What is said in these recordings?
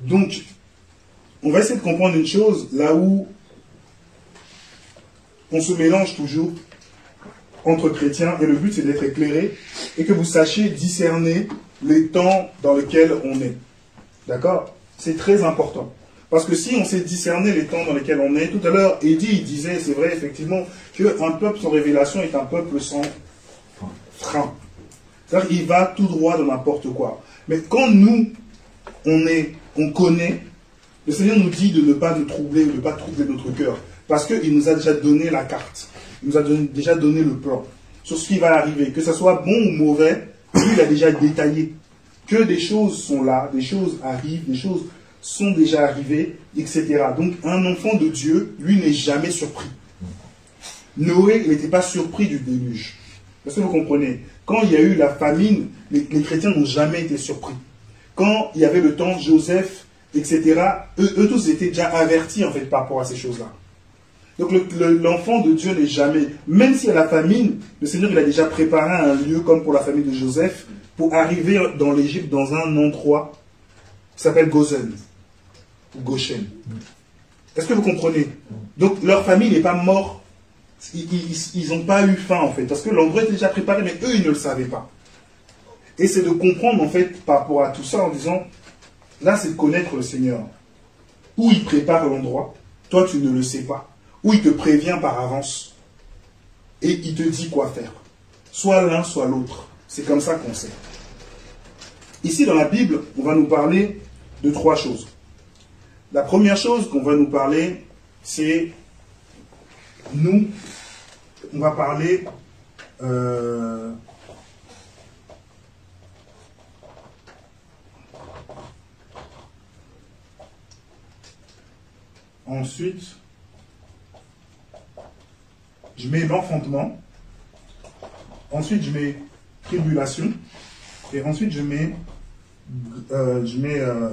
Donc, on va essayer de comprendre une chose, là où on se mélange toujours entre chrétiens, et le but c'est d'être éclairé, et que vous sachiez discerner les temps dans lesquels on est. D'accord? C'est très important. Parce que si on sait discerner les temps dans lesquels on est, tout à l'heure, Eddie il disait, c'est vrai effectivement, qu'un peuple sans révélation est un peuple sans frein. C'est-à-dire qu'il va tout droit dans n'importe quoi. Mais quand nous, on connaît, le Seigneur nous dit de ne pas nous troubler, de ne pas troubler notre cœur. Parce qu'il nous a déjà donné la carte. Il nous a déjà donné le plan sur ce qui va arriver. Que ce soit bon ou mauvais, lui, il a déjà détaillé que des choses sont là, des choses arrivent, des choses sont déjà arrivées, etc. Donc, un enfant de Dieu, lui, n'est jamais surpris. Noé, il n'était pas surpris du déluge. Est-ce que vous comprenez? Quand il y a eu la famine, les chrétiens n'ont jamais été surpris. Quand il y avait le temps de Joseph, etc., eux tous étaient déjà avertis, en fait, par rapport à ces choses-là. Donc l'enfant de Dieu n'est jamais, même s'il y a la famine, le Seigneur il a déjà préparé un lieu comme pour la famille de Joseph, pour arriver dans l'Égypte dans un endroit qui s'appelle Gozen, ou Goshen. Est-ce que vous comprenez? Donc leur famille n'est pas morte, ils n'ont pas eu faim en fait, parce que l'endroit était déjà préparé, mais eux ils ne le savaient pas. Et c'est de comprendre en fait par rapport à tout ça en disant, là c'est de connaître le Seigneur. Où il prépare l'endroit, toi tu ne le sais pas. Où il te prévient par avance et il te dit quoi faire. Soit l'un, soit l'autre. C'est comme ça qu'on sait. Ici, dans la Bible, on va nous parler de 3 choses. La première chose qu'on va nous parler, c'est nous, on va parler ensuite, je mets l'enfantement, ensuite je mets tribulation, et ensuite je mets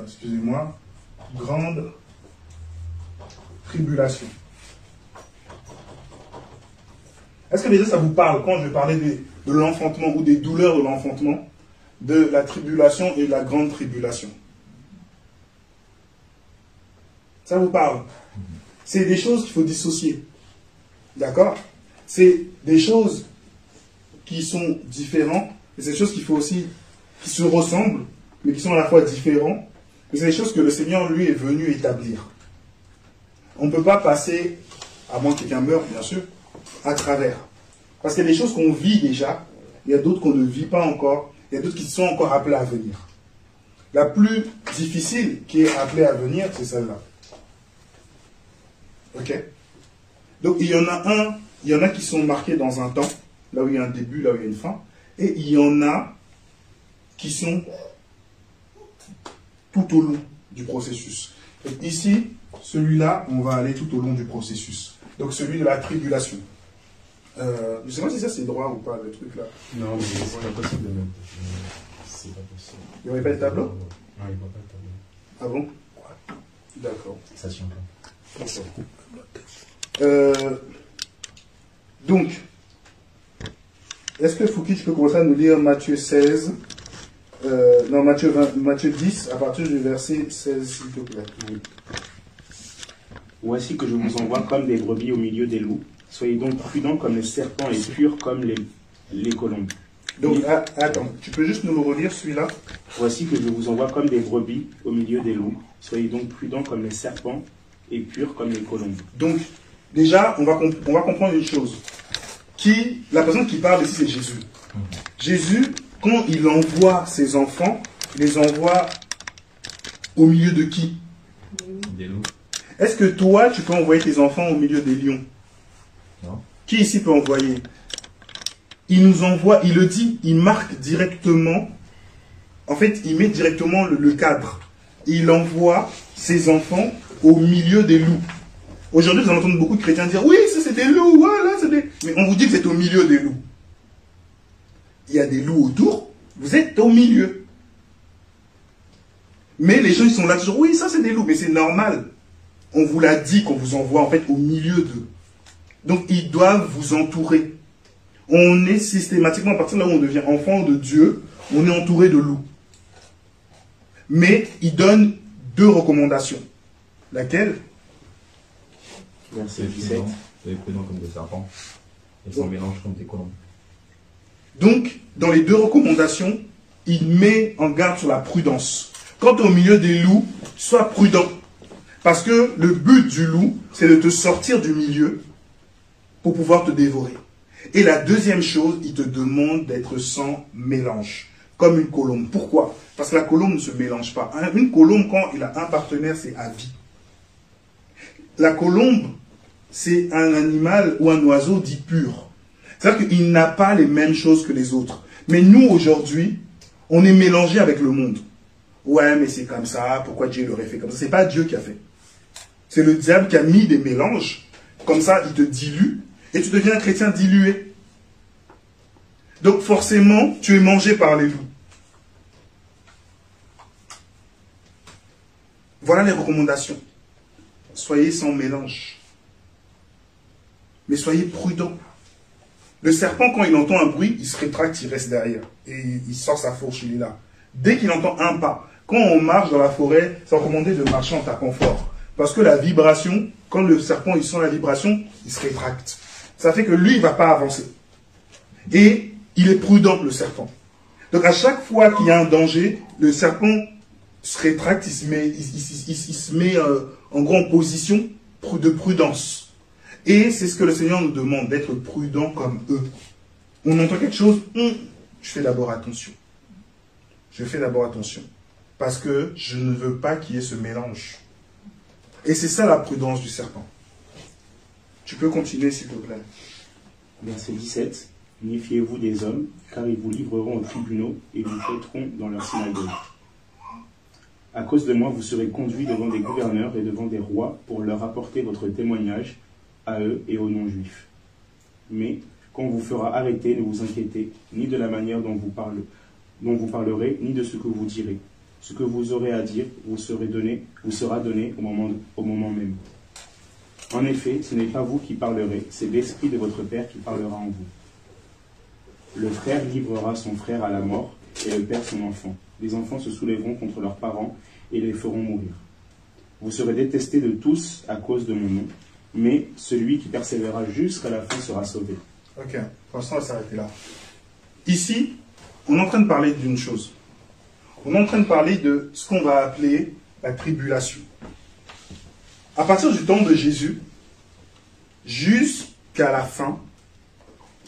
excusez-moi, grande tribulation. Est-ce que déjà ça vous parle, quand je vais parler de l'enfantement ou des douleurs de l'enfantement, de la tribulation et de la grande tribulation? Ça vous parle? C'est des choses qu'il faut dissocier. D'accord? C'est des choses qui sont différentes, et c'est des choses qu'il faut aussi, qui se ressemblent, mais qui sont à la fois différentes. Et c'est des choses que le Seigneur, lui, est venu établir. On ne peut pas passer, à moins que quelqu'un meure, bien sûr, à travers. Parce qu'il y a des choses qu'on vit déjà, il y a d'autres qu'on ne vit pas encore, il y a d'autres qui sont encore appelées à venir. La plus difficile qui est appelée à venir, c'est celle-là. Ok? Donc il y en a qui sont marqués dans un temps, là où il y a un début, là où il y a une fin, et il y en a qui sont tout au long du processus. Et ici, celui-là, on va aller tout au long du processus. Donc celui de la tribulation. Je ne sais pas si ça c'est droit ou pas, le truc là. Non, mais c'est pas possible même. C'est pas possible. Il n'y aurait pas de tableau? Non, il n'y a pas de tableau. Ah bon? D'accord. Ça tient pas. Donc, est-ce que Fouki, tu peux commencer à nous lire Matthieu 16, non, Matthieu 10, à partir du verset 16, s'il te plaît. Oui. Voici que je vous envoie comme des brebis au milieu des loups. Soyez donc prudents comme les serpents et purs comme les colombes. Donc, attends, tu peux juste nous le relire, celui-là? Voici que je vous envoie comme des brebis au milieu des loups. Soyez donc prudents comme les serpents et purs comme les colombes. Donc, déjà, on va comprendre une chose. La personne qui parle ici, c'est Jésus. Jésus, quand il envoie ses enfants, il les envoie au milieu de qui? Des loups. Est-ce que toi, tu peux envoyer tes enfants au milieu des lions? Non. Qui ici peut envoyer? Il nous envoie, il le dit, il marque directement, en fait, il met directement le cadre. Il envoie ses enfants au milieu des loups. Aujourd'hui, vous allez entendre beaucoup de chrétiens dire, oui, ça c'est des loups, voilà, c'est des... Mais on vous dit que vous êtes au milieu des loups. Il y a des loups autour, vous êtes au milieu. Mais les gens, ils sont là toujours, oui, ça c'est des loups, mais c'est normal. On vous l'a dit qu'on vous envoie en fait au milieu d'eux. Donc, ils doivent vous entourer. On est systématiquement, à partir de là où on devient enfant de Dieu, on est entouré de loups. Mais ils donnent 2 recommandations. Laquelle? Verset 17. Soyez prudents comme des serpents, et sans mélange comme des colombes. Donc, dans les 2 recommandations, il met en garde sur la prudence. Quand tu es au milieu des loups, sois prudent. Parce que le but du loup, c'est de te sortir du milieu pour pouvoir te dévorer. Et la deuxième chose, il te demande d'être sans mélange, comme une colombe. Pourquoi? Parce que la colombe ne se mélange pas. Une colombe, quand il a un partenaire, c'est à vie. La colombe, c'est un animal ou un oiseau dit pur. C'est-à-dire qu'il n'a pas les mêmes choses que les autres. Mais nous, aujourd'hui, on est mélangé avec le monde. Ouais, mais c'est comme ça, pourquoi Dieu l'aurait fait comme ça? C'est pas Dieu qui a fait. C'est le diable qui a mis des mélanges. Comme ça, il te dilue. Et tu deviens un chrétien dilué. Donc forcément, tu es mangé par les loups. Voilà les recommandations. Soyez sans mélange. Mais soyez prudents. Le serpent, quand il entend un bruit, il se rétracte, il reste derrière. Et il sort sa fourche, il est là. Dès qu'il entend un pas, quand on marche dans la forêt, c'est recommandé de marcher en tapant fort. Parce que la vibration, quand le serpent il sent la vibration, il se rétracte. Ça fait que lui, il ne va pas avancer. Et il est prudent, le serpent. Donc à chaque fois qu'il y a un danger, le serpent se rétracte, il se met en gros en position de prudence. Et c'est ce que le Seigneur nous demande, d'être prudent comme eux. On entend quelque chose, je fais d'abord attention. Je fais d'abord attention. Parce que je ne veux pas qu'il y ait ce mélange. Et c'est ça la prudence du serpent. Tu peux continuer, s'il te plaît. Verset 17. Méfiez-vous des hommes, car ils vous livreront aux tribunaux et vous jeteront dans leur synagogue. À cause de moi, vous serez conduits devant des gouverneurs et devant des rois pour leur apporter votre témoignage à eux et aux non-juifs. Mais quand on vous fera arrêter, ne vous inquiétez ni de la manière dont vous parlerez, ni de ce que vous direz. Ce que vous aurez à dire vous sera donné au moment même. En effet, ce n'est pas vous qui parlerez, c'est l'Esprit de votre Père qui parlera en vous. Le frère livrera son frère à la mort, et le père son enfant. Les enfants se soulèveront contre leurs parents et les feront mourir. Vous serez détestés de tous à cause de mon nom, mais celui qui persévérera jusqu'à la fin sera sauvé. Ok, pour l'instant, on va s'arrêter là. Ici, on est en train de parler d'une chose. On est en train de parler de ce qu'on va appeler la tribulation. À partir du temps de Jésus, jusqu'à la fin,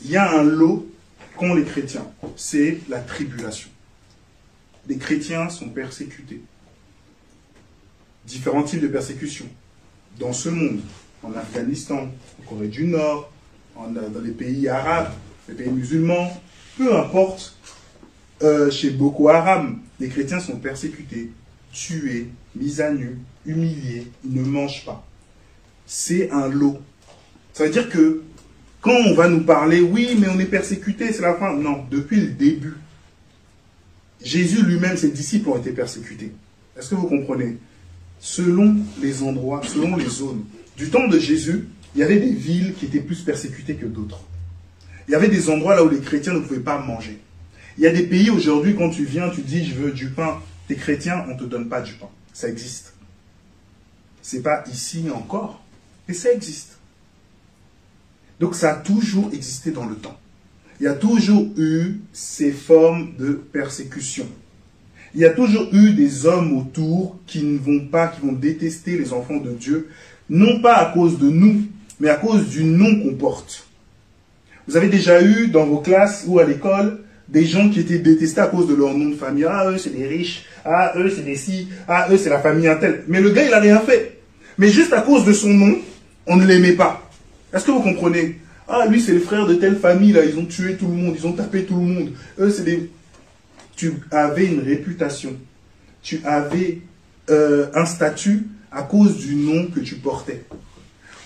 il y a un lot qu'ont les chrétiens. C'est la tribulation. Les chrétiens sont persécutés. Différents types de persécutions. Dans ce monde, en Afghanistan, en Corée du Nord, dans les pays arabes, les pays musulmans, peu importe, chez Boko Haram, les chrétiens sont persécutés, tués, mis à nu, humiliés, ils ne mangent pas. C'est un lot. Ça veut dire que quand on va nous parler, oui, mais on est persécuté, c'est la fin. Non, depuis le début. Jésus lui-même, ses disciples ont été persécutés. Est-ce que vous comprenez? Selon les endroits, selon les zones. Du temps de Jésus, il y avait des villes qui étaient plus persécutées que d'autres. Il y avait des endroits là où les chrétiens ne pouvaient pas manger. Il y a des pays aujourd'hui, quand tu viens, tu dis, je veux du pain. T'es chrétien, on ne te donne pas du pain. Ça existe. Ce n'est pas ici encore, mais ça existe. Donc ça a toujours existé dans le temps. Il y a toujours eu ces formes de persécution. Il y a toujours eu des hommes autour qui ne vont pas, qui vont détester les enfants de Dieu, non pas à cause de nous, mais à cause du nom qu'on porte. Vous avez déjà eu dans vos classes ou à l'école des gens qui étaient détestés à cause de leur nom de famille. Ah, eux, c'est des riches. Ah, eux, c'est des ci. Ah, eux, c'est la famille Intel. Mais le gars, il n'a rien fait. Mais juste à cause de son nom, on ne l'aimait pas. Est-ce que vous comprenez? Ah, lui, c'est le frère de telle famille, là. Ils ont tué tout le monde. Ils ont tapé tout le monde. Eux, c'est des... Tu avais une réputation. Tu avais un statut à cause du nom que tu portais.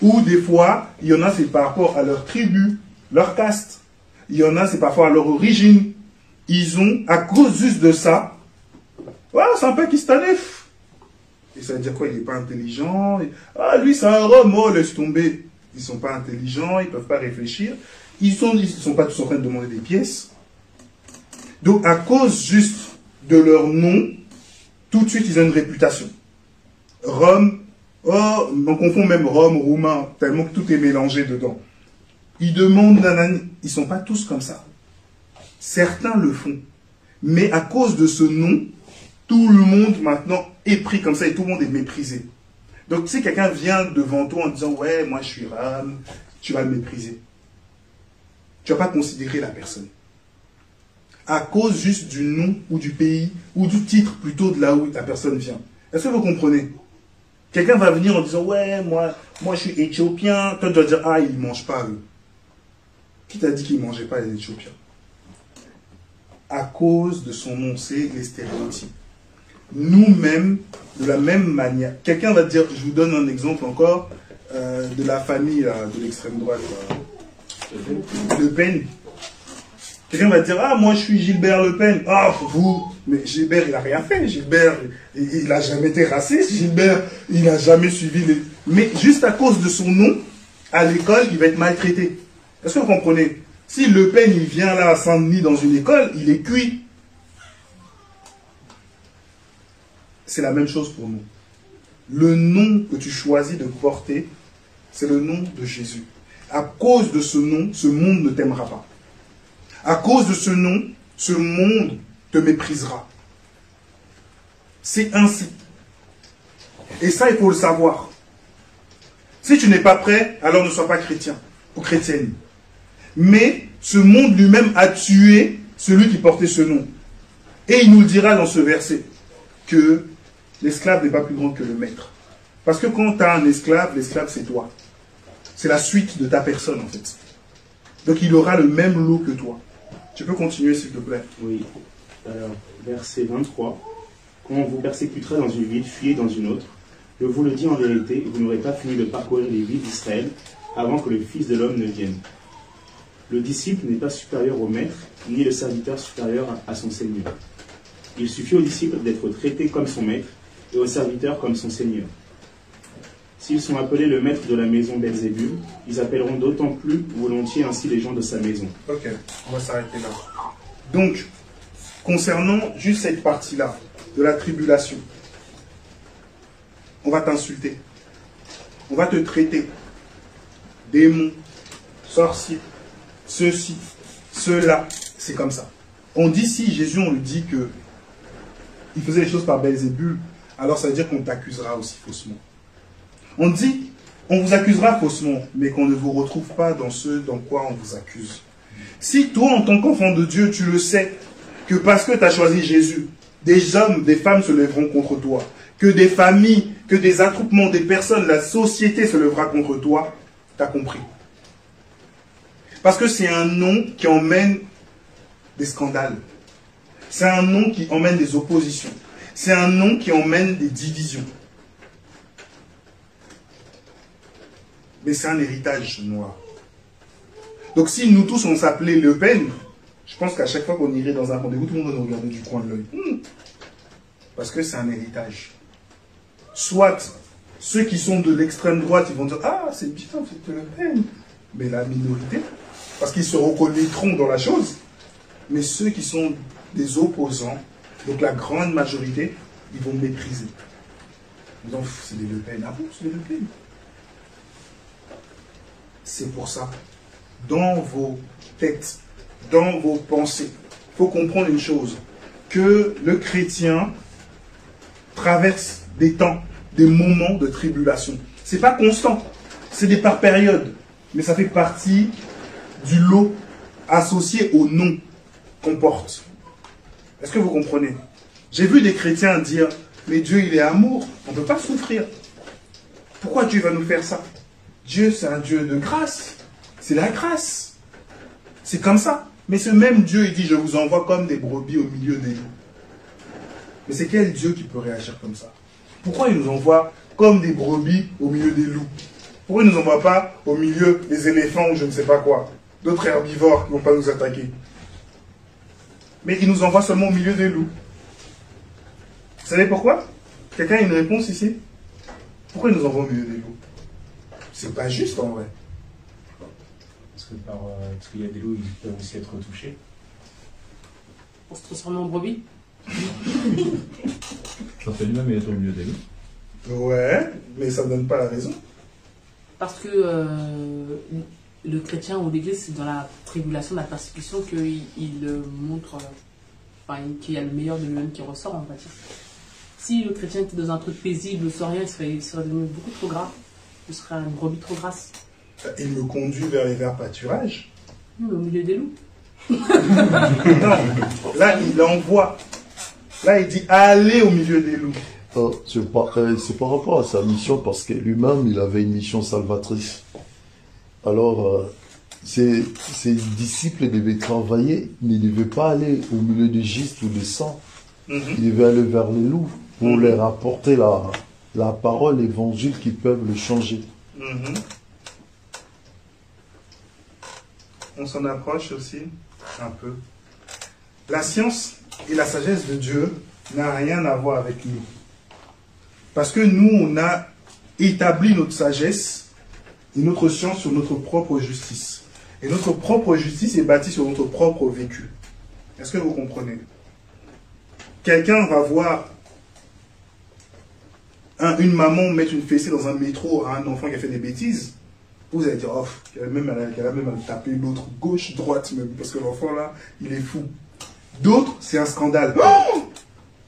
Ou des fois, il y en a, c'est par rapport à leur tribu, leur caste. Il y en a, c'est parfois à leur origine. Ils ont, à cause juste de ça, ouais, c'est un pakistanais. Et ça veut dire quoi? Il n'est pas intelligent. Ah, lui, c'est un Rome. Oh, laisse tomber. Ils ne sont pas intelligents, ils ne peuvent pas réfléchir. Ils ne sont pas tous en train de demander des pièces. Donc, à cause juste de leur nom, tout de suite, ils ont une réputation. Rome, oh, on confond même Rome, roumain, tellement que tout est mélangé dedans. Ils demandent nanani, ils ne sont pas tous comme ça. Certains le font. Mais à cause de ce nom, tout le monde maintenant est pris comme ça et tout le monde est méprisé. Donc si quelqu'un vient devant toi en disant « Ouais, moi je suis Ram », tu vas le mépriser. Tu ne vas pas considérer la personne. À cause juste du nom ou du pays ou du titre plutôt de là où la personne vient. Est-ce que vous comprenez? Quelqu'un va venir en disant « Ouais, moi je suis éthiopien », toi tu vas dire « Ah, ils ne mangent pas eux ». Qui t'a dit qu'ils ne mangeaient pas les Éthiopiens? À cause de son nom, c'est les stéréotypes. Nous-mêmes, de la même manière, quelqu'un va te dire, je vous donne un exemple encore, de la famille de l'extrême droite, Le Pen. Quelqu'un va te dire, ah, moi je suis Gilbert Le Pen. Ah, vous, mais Gilbert, il n'a rien fait. Gilbert, il n'a jamais été raciste. Gilbert, il n'a jamais suivi les... Mais juste à cause de son nom, à l'école, il va être maltraité. Est-ce que vous comprenez? Si Le Pen, il vient là à Saint-Denis dans une école, il est cuit. C'est la même chose pour nous. Le nom que tu choisis de porter, c'est le nom de Jésus. À cause de ce nom, ce monde ne t'aimera pas. À cause de ce nom, ce monde te méprisera. C'est ainsi. Et ça, il faut le savoir. Si tu n'es pas prêt, alors ne sois pas chrétien ou chrétienne. Mais ce monde lui-même a tué celui qui portait ce nom. Et il nous le dira dans ce verset que l'esclave n'est pas plus grand que le maître. Parce que quand tu as un esclave, l'esclave c'est toi. C'est la suite de ta personne en fait. Donc il aura le même lot que toi. Tu peux continuer s'il te plaît. Oui. Alors, verset 23. Quand on vous persécutera dans une ville, fuyez dans une autre. Je vous le dis en vérité, vous n'aurez pas fini de parcourir les villes d'Israël avant que le Fils de l'homme ne vienne. Le disciple n'est pas supérieur au maître, ni le serviteur supérieur à son Seigneur. Il suffit au disciple d'être traité comme son maître et au serviteur comme son Seigneur. S'ils sont appelés le maître de la maison Belzébul, ils appelleront d'autant plus volontiers ainsi les gens de sa maison. Ok, on va s'arrêter là. Donc, concernant juste cette partie-là, de la tribulation, on va t'insulter. On va te traiter. Démon, sorcier, ceci, cela, c'est comme ça. On dit si Jésus, on lui dit que il faisait les choses par Belzébul, alors ça veut dire qu'on t'accusera aussi faussement. On dit, on vous accusera faussement, mais qu'on ne vous retrouve pas dans ce dans quoi on vous accuse. Si toi, en tant qu'enfant de Dieu, tu le sais, que parce que tu as choisi Jésus, des hommes, des femmes se lèveront contre toi, que des familles, que des attroupements, des personnes, la société se lèvera contre toi, tu as compris. Parce que c'est un nom qui emmène des scandales. C'est un nom qui emmène des oppositions. C'est un nom qui emmène des divisions. Mais c'est un héritage noir. Donc si nous tous on s'appelait Le Pen, je pense qu'à chaque fois qu'on irait dans un rendez-vous, tout le monde va nous regarder du coin de l'œil. Parce que c'est un héritage. Soit ceux qui sont de l'extrême droite, ils vont dire « Ah, c'est bien, c'est Le Pen ». Mais la minorité, parce qu'ils se reconnaîtront dans la chose. Mais ceux qui sont des opposants, donc la grande majorité, ils vont mépriser. Donc c'est des Le Pen. Ah bon, c'est des Le Pen. C'est pour ça, dans vos têtes, dans vos pensées, il faut comprendre une chose, que le chrétien traverse des temps, des moments de tribulation. Ce n'est pas constant, c'est des par périodes, mais ça fait partie du lot associé au nom qu'on porte. Est-ce que vous comprenez? J'ai vu des chrétiens dire, mais Dieu il est amour, on ne peut pas souffrir. Pourquoi Dieu va nous faire ça? Dieu, c'est un Dieu de grâce. C'est la grâce. C'est comme ça. Mais ce même Dieu, il dit, je vous envoie comme des brebis au milieu des loups. Mais c'est quel Dieu qui peut réagir comme ça? Pourquoi il nous envoie comme des brebis au milieu des loups? Pourquoi il ne nous envoie pas au milieu des éléphants ou je ne sais pas quoi? D'autres herbivores qui ne vont pas nous attaquer. Mais il nous envoie seulement au milieu des loups. Vous savez pourquoi? Quelqu'un a une réponse ici? Pourquoi il nous envoie au milieu des loups? C'est pas juste en vrai. Parce qu'il y a des loups, ils peuvent aussi être touchés. Pour se transformer en brebis. Jean-Philippe même est au milieu des loups. Ouais, mais ça ne donne pas la raison. Parce que le chrétien ou l'église, c'est dans la tribulation, la persécution qu'il montre, qu'il y a le meilleur de lui-même qui ressort, on va dire. Si le chrétien était dans un truc paisible, sans rien, il serait devenu beaucoup trop gras. Ce serait une brebis trop grasse. Il me conduit vers les verts pâturages. Au milieu des loups. Non, là, il envoie. Là, il dit allez au milieu des loups. C'est par rapport à sa mission, parce que lui-même, il avait une mission salvatrice. Alors, ses disciples devaient travailler, mais ils ne devaient pas aller au milieu du gîte ou du sang. Ils devaient aller vers les loups pour leur apporter la parole, l'évangile qui peuvent le changer. On s'en approche aussi un peu. La science et la sagesse de Dieu n'a rien à voir avec nous. Parce que nous, on a établi notre sagesse et notre science sur notre propre justice. Et notre propre justice est bâtie sur notre propre vécu. Est-ce que vous comprenez? Quelqu'un va voir une maman mettre une fessée dans un métro à un enfant qui a fait des bêtises. Vous allez dire, oh, qu'elle a même tapé l'autre, gauche, droite même, parce que l'enfant là, il est fou. D'autres, c'est un scandale. Oh,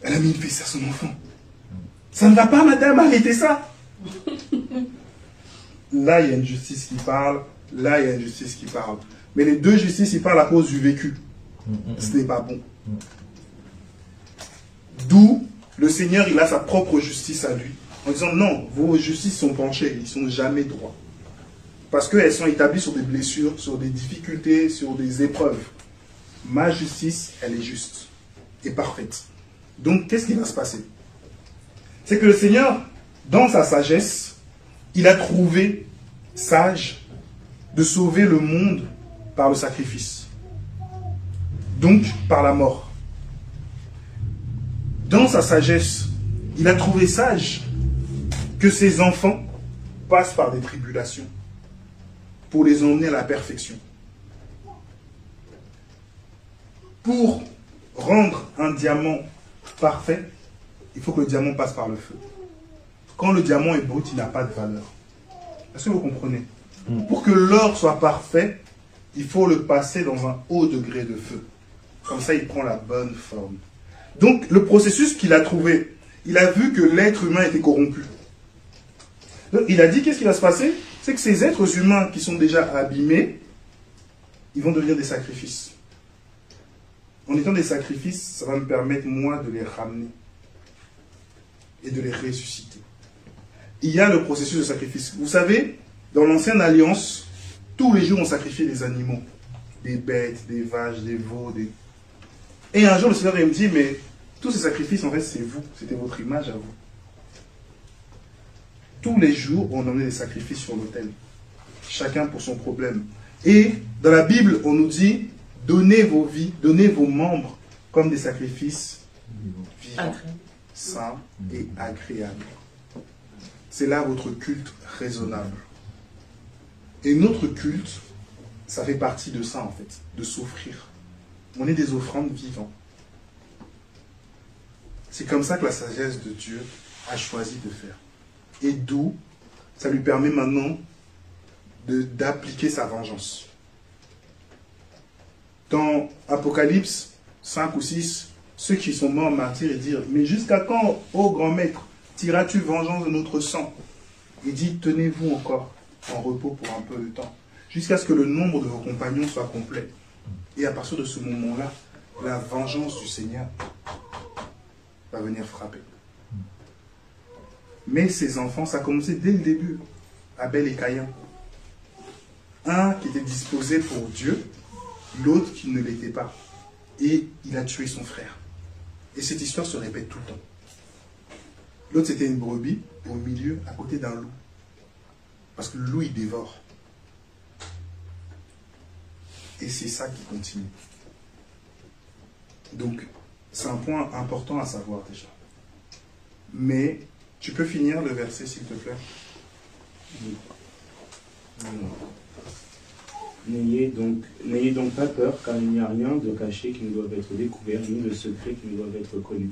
elle a mis une fessée à son enfant. Ça ne va pas, madame, arrêtez ça. Là, il y a une justice qui parle, là, il y a une justice qui parle. Mais les deux justices, ils parlent à cause du vécu. Ce n'est pas bon. D'où le Seigneur, il a sa propre justice à lui. En disant, non, vos justices sont penchées, ils ne sont jamais droits. Parce qu'elles sont établies sur des blessures, sur des difficultés, sur des épreuves. Ma justice, elle est juste et parfaite. Donc, qu'est-ce qui va se passer? C'est que le Seigneur, dans sa sagesse, il a trouvé sage de sauver le monde par le sacrifice. Donc, par la mort. Dans sa sagesse, il a trouvé sage que ses enfants passent par des tribulations pour les emmener à la perfection. Pour rendre un diamant parfait, il faut que le diamant passe par le feu. Quand le diamant est brut, il n'a pas de valeur. Est-ce que vous comprenez? Pour que l'or soit parfait, il faut le passer dans un haut degré de feu. Comme ça, il prend la bonne forme. Donc, le processus qu'il a trouvé, il a vu que l'être humain était corrompu. Donc, il a dit, qu'est-ce qui va se passer? C'est que ces êtres humains qui sont déjà abîmés, ils vont devenir des sacrifices. En étant des sacrifices, ça va me permettre, moi, de les ramener et de les ressusciter. Il y a le processus de sacrifice. Vous savez, dans l'ancienne alliance, tous les jours, on sacrifiait des animaux. Des bêtes, des vaches, des veaux. Et un jour, le Seigneur il me dit, mais tous ces sacrifices, en fait, c'est vous. C'était votre image à vous. Tous les jours, on emmenait des sacrifices sur l'autel. Chacun pour son problème. Et dans la Bible, on nous dit, donnez vos vies, donnez vos membres comme des sacrifices vivants, sains et agréables. C'est là votre culte raisonnable. Et notre culte, ça fait partie de ça en fait, de s'offrir. On est des offrandes vivantes. C'est comme ça que la sagesse de Dieu a choisi de faire. Et d'où ça lui permet maintenant d'appliquer sa vengeance. Dans Apocalypse 5 ou 6, ceux qui sont morts martyrs, ils disent, mais jusqu'à quand, ô grand maître, tireras-tu vengeance de notre sang? Il dit, tenez-vous encore en repos pour un peu de temps, jusqu'à ce que le nombre de vos compagnons soit complet. Et à partir de ce moment-là, la vengeance du Seigneur va venir frapper. Mais ces enfants, ça a commencé dès le début. Abel et Caïn. Un qui était disposé pour Dieu, l'autre qui ne l'était pas. Et il a tué son frère. Et cette histoire se répète tout le temps. L'autre, c'était une brebis au milieu, à côté d'un loup. Parce que le loup, il dévore. Et c'est ça qui continue. Donc, c'est un point important à savoir déjà. Mais, tu peux finir le verset, s'il te plaît? N'ayez donc pas peur, car il n'y a rien de caché qui ne doive être découvert, ni de secret qui ne doive être connu.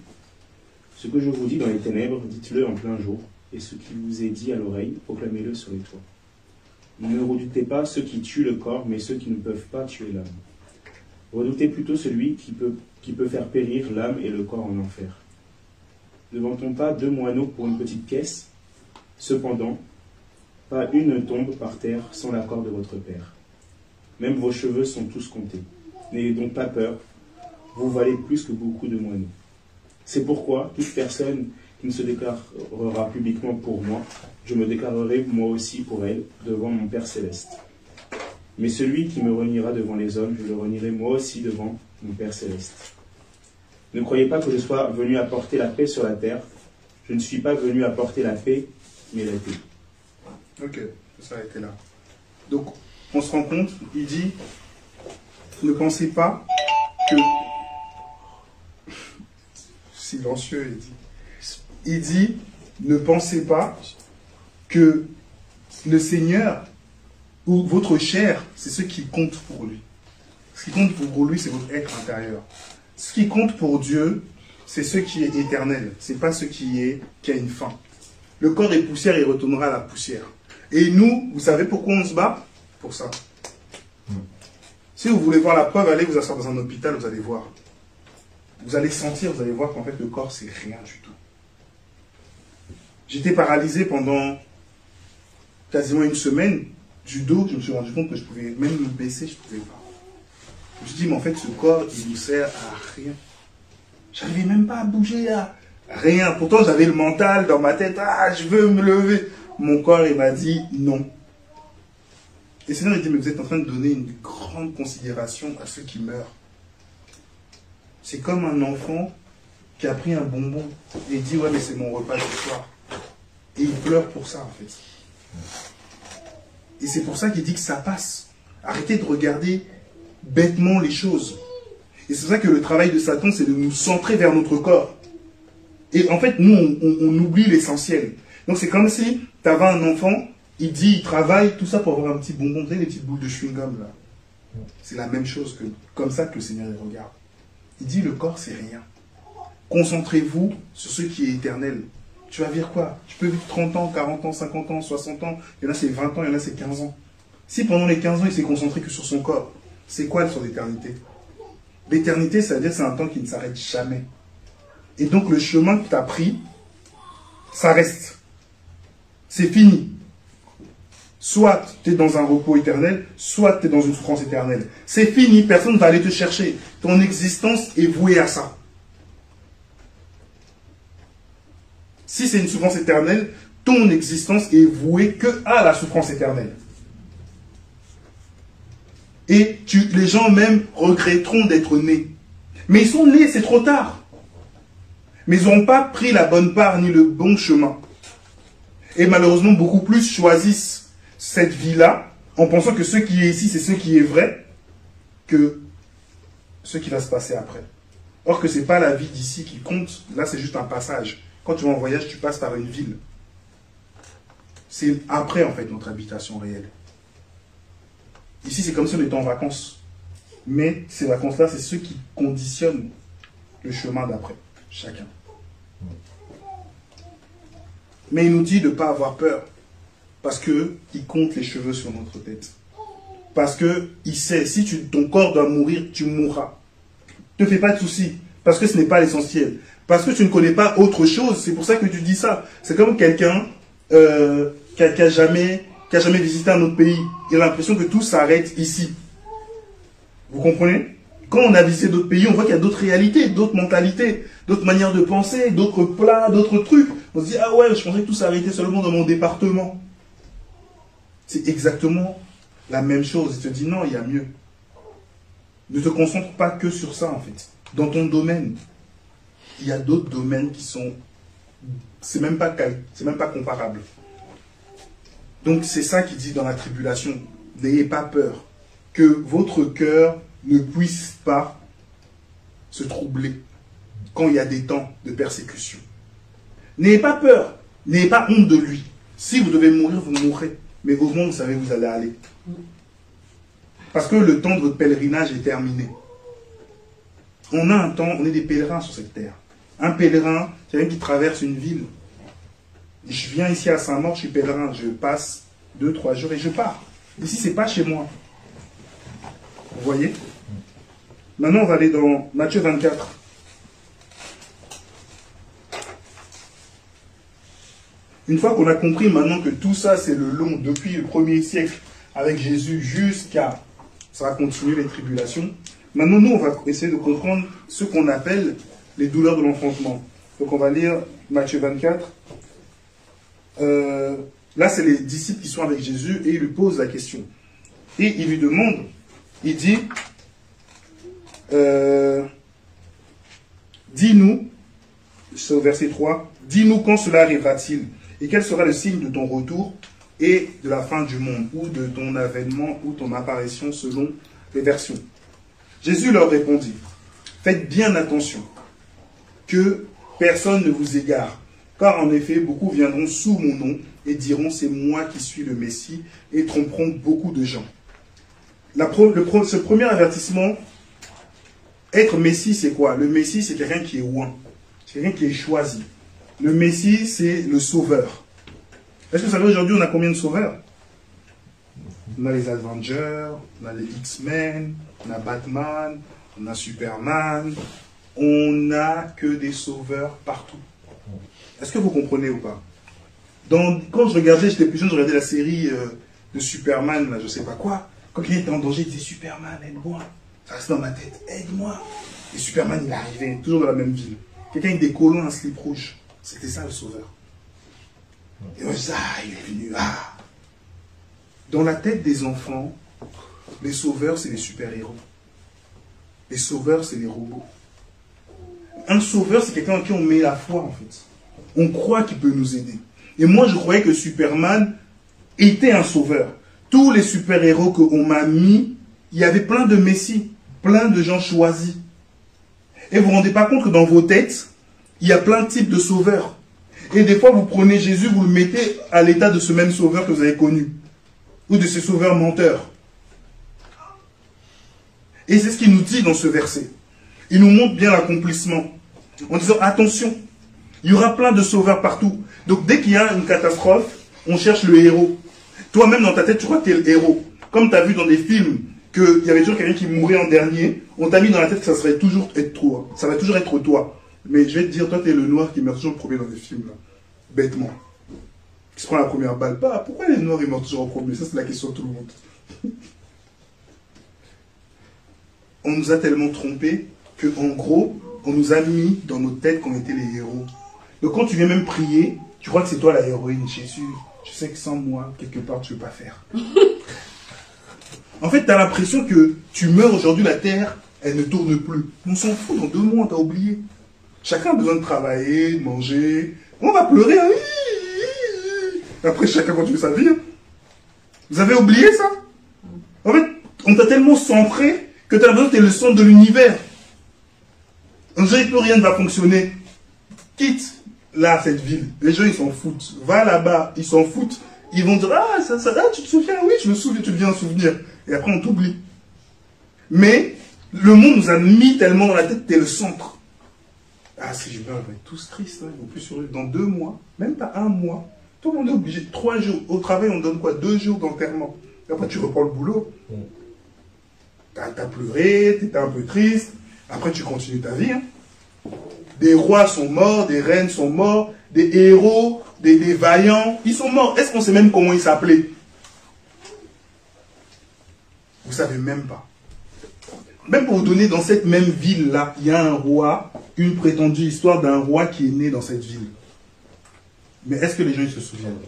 Ce que je vous dis dans les ténèbres, dites-le en plein jour. et ce qui vous est dit à l'oreille, proclamez-le sur les toits. Ne redoutez pas ceux qui tuent le corps, mais ceux qui ne peuvent pas tuer l'âme. Redoutez plutôt celui qui peut faire périr l'âme et le corps en enfer. Ne vend-on pas 2 moineaux pour une petite pièce? Cependant, pas une ne tombe par terre sans l'accord de votre Père. Même vos cheveux sont tous comptés. N'ayez donc pas peur, vous valez plus que beaucoup de moineaux. C'est pourquoi toute personne qui ne se déclarera publiquement pour moi, je me déclarerai moi aussi pour elle devant mon Père céleste. Mais celui qui me reniera devant les hommes, je le renierai moi aussi devant mon Père céleste. Ne croyez pas que je sois venu apporter la paix sur la terre. Je ne suis pas venu apporter la paix, mais la paix. Ok, ça a été là. Donc, on se rend compte, il dit, ne pensez pas que... Silencieux, il dit. Il dit, ne pensez pas que le Seigneur ou votre chair, c'est ce qui compte pour lui. Ce qui compte pour lui, c'est votre être intérieur. Ce qui compte pour Dieu, c'est ce qui est éternel. C'est pas ce qui a une fin. Le corps est poussière et il retournera à la poussière. Et nous, vous savez pourquoi on se bat? Pour ça. Si vous voulez voir la preuve, allez vous asseoir dans un hôpital, vous allez voir. Vous allez sentir, vous allez voir qu'en fait le corps c'est rien du tout. J'étais paralysé pendant quasiment une semaine. Du dos, je me suis rendu compte que je pouvais même me baisser, je ne pouvais pas. Je me suis dit, mais en fait ce corps, il nous sert à rien. J'arrivais même pas à bouger, à rien. Pourtant j'avais le mental dans ma tête, ah je veux me lever. Mon corps, il m'a dit non. Et Seigneur, il dit, mais vous êtes en train de donner une grande considération à ceux qui meurent. C'est comme un enfant qui a pris un bonbon et dit, ouais, mais c'est mon repas ce soir. Et il pleure pour ça, en fait. Et c'est pour ça qu'il dit que ça passe. Arrêtez de regarder bêtement les choses. Et c'est pour ça que le travail de Satan, c'est de nous centrer vers notre corps. Et en fait, nous, on oublie l'essentiel. Donc c'est comme si tu avais un enfant, il dit, il travaille, tout ça pour avoir un petit bonbon, vous savez, les petites boules de chewing-gum, là. C'est la même chose, comme ça que le Seigneur il regarde. Il dit, le corps, c'est rien. Concentrez-vous sur ce qui est éternel. Tu vas vivre quoi? Tu peux vivre 30 ans, 40 ans, 50 ans, 60 ans. Il y en a, c'est 20 ans, il y en a, c'est 15 ans. Si pendant les 15 ans, il s'est concentré que sur son corps, c'est quoi son éternité? L'éternité, ça veut dire que c'est un temps qui ne s'arrête jamais. Et donc, le chemin que tu as pris, ça reste. C'est fini. Soit tu es dans un repos éternel, soit tu es dans une souffrance éternelle. C'est fini, personne ne va aller te chercher. Ton existence est vouée à ça. Si c'est une souffrance éternelle, ton existence est vouée que à la souffrance éternelle. Et les gens même regretteront d'être nés. Mais ils sont nés, c'est trop tard. Mais ils n'auront pas pris la bonne part ni le bon chemin. Et malheureusement, beaucoup plus choisissent cette vie-là en pensant que ce qui est ici, c'est ce qui est vrai, que ce qui va se passer après. Or que ce n'est pas la vie d'ici qui compte. Là, c'est juste un passage. Quand tu vas en voyage, tu passes par une ville. C'est après, en fait, notre habitation réelle. Ici, c'est comme si on était en vacances. Mais ces vacances-là, c'est ce qui conditionne le chemin d'après. Chacun. Mais il nous dit de ne pas avoir peur. Parce qu'il compte les cheveux sur notre tête. Parce qu'il sait, si ton corps doit mourir, tu mourras. Ne te fais pas de soucis. Parce que ce n'est pas l'essentiel. Parce que tu ne connais pas autre chose. C'est pour ça que tu dis ça. C'est comme quelqu'un qui a jamais visité un autre pays. Il a l'impression que tout s'arrête ici. Vous comprenez? Quand on a visité d'autres pays, on voit qu'il y a d'autres réalités, d'autres mentalités, d'autres manières de penser, d'autres plats, d'autres trucs. On se dit, ah ouais, je pensais que tout s'arrêtait seulement dans mon département. C'est exactement la même chose. Il te dit, non, il y a mieux. Ne te concentre pas que sur ça, en fait. Dans ton domaine, il y a d'autres domaines qui sont... C'est même pas comparable. Donc, c'est ça qu'il dit dans la tribulation. N'ayez pas peur. Que votre cœur ne puisse pas se troubler quand il y a des temps de persécution. N'ayez pas peur. N'ayez pas honte de lui. Si vous devez mourir, vous mourrez. Mais au moins, vous savez où vous allez aller. Parce que le temps de votre pèlerinage est terminé. On a un temps, on est des pèlerins sur cette terre. Un pèlerin, c'est quelqu'un qui traverse une ville. Je viens ici à Saint-Maur, je suis pèlerin, je passe 2-3 jours et je pars. Ici, c'est pas chez moi. Vous voyez? Maintenant, on va aller dans Matthieu 24. Une fois qu'on a compris maintenant que tout ça, c'est le long, depuis le 1er siècle, avec Jésus, jusqu'à, ça va continuer les tribulations. Maintenant, nous, on va essayer de comprendre ce qu'on appelle les douleurs de l'enfantement. Donc, on va lire Matthieu 24. Là, c'est les disciples qui sont avec Jésus et ils lui posent la question. Et il lui demande, il dit, dis-nous, c'est au verset 3, dis-nous quand cela arrivera-t-il et quel sera le signe de ton retour et de la fin du monde ou de ton avènement ou ton apparition selon les versions. Jésus leur répondit, faites bien attention que personne ne vous égare, car en effet beaucoup viendront sous mon nom et diront c'est moi qui suis le Messie et tromperont beaucoup de gens. Ce premier avertissement, être Messie, c'est quoi? Le Messie, c'est quelqu'un qui est oint, c'est quelqu'un qui est choisi. Le Messie, c'est le sauveur. Est-ce que vous savez, aujourd'hui, on a combien de sauveurs? On a les Avengers, on a les X-Men, on a Batman, on a Superman. On n'a que des sauveurs partout. Est-ce que vous comprenez ou pas? Quand je regardais, j'étais plus jeune, je regardais la série de Superman, là, je sais pas quoi. Quand il était en danger, il disait Superman, aide-moi. Ça restait dans ma tête, aide-moi. Et Superman, il arrivait, toujours dans la même ville. Quelqu'un avec des colons, un slip rouge. C'était ça le sauveur. Et on disait, ah, il est venu, ah. Dans la tête des enfants, les sauveurs, c'est les super-héros. Les sauveurs, c'est les robots. Un sauveur, c'est quelqu'un en qui on met la foi, en fait. On croit qu'il peut nous aider. Et moi, je croyais que Superman était un sauveur. Tous les super-héros qu'on m'a mis, il y avait plein de messies, plein de gens choisis. Et vous ne vous rendez pas compte que dans vos têtes, il y a plein de types de sauveurs. Et des fois, vous prenez Jésus, vous le mettez à l'état de ce même sauveur que vous avez connu. Ou de ces sauveurs menteurs. Et c'est ce qu'il nous dit dans ce verset. Il nous montre bien l'accomplissement. En disant, attention, il y aura plein de sauveurs partout. Donc dès qu'il y a une catastrophe, on cherche le héros. Toi-même dans ta tête, tu crois que tu es le héros. Comme tu as vu dans des films qu'il y avait toujours quelqu'un qui mourait en dernier, on t'a mis dans la tête que ça serait toujours être toi. Ça va toujours être toi. Mais je vais te dire, toi tu es le noir qui meurt toujours le premier dans les films. Là. Bêtement. Qui se prend la première balle. Bah, pourquoi les noirs ils meurent toujours en premier? Ça c'est la question de tout le monde. On nous a tellement trompés qu'en gros, on nous a mis dans nos têtes qu'on était les héros. Donc quand tu viens même prier, tu crois que c'est toi la héroïne. Jésus, je sais que sans moi, quelque part, tu ne veux pas faire. En fait, tu as l'impression que tu meurs aujourd'hui, la terre, elle ne tourne plus. On s'en fout, dans 2 mois, on t'a oublié. Chacun a besoin de travailler, de manger. On va pleurer. Hein. Après, chacun continue sa vie. Hein. Vous avez oublié ça? En fait, on t'a tellement centré que tu as l'impression que tu es le centre de l'univers. Un jour, plus rien ne va fonctionner. Quitte là, cette ville. Les gens, ils s'en foutent. Va là-bas, ils s'en foutent. Ils vont dire, ah, tu te souviens? Oui, je me souviens, tu deviens un souvenir. Et après, on t'oublie. Mais, le monde nous a mis tellement dans la tête que t'es le centre. Ah, si je meurs, ils vont être tous tristes. Hein. Ils vont plus survivre. Dans 2 mois, même pas 1 mois, tout le monde est obligé. 3 jours. Au travail, on donne quoi? 2 jours d'enterrement. Et après, tu reprends le boulot. T'as pleuré, t'étais un peu triste. Après, tu continues ta vie. Hein. Des rois sont morts, des reines sont morts, des héros, des vaillants, ils sont morts. Est-ce qu'on sait même comment ils s'appelaient? Vous ne savez même pas. Même pour vous donner, dans cette même ville-là, il y a un roi, une prétendue histoire d'un roi qui est né dans cette ville. Mais est-ce que les gens ils se souviennent?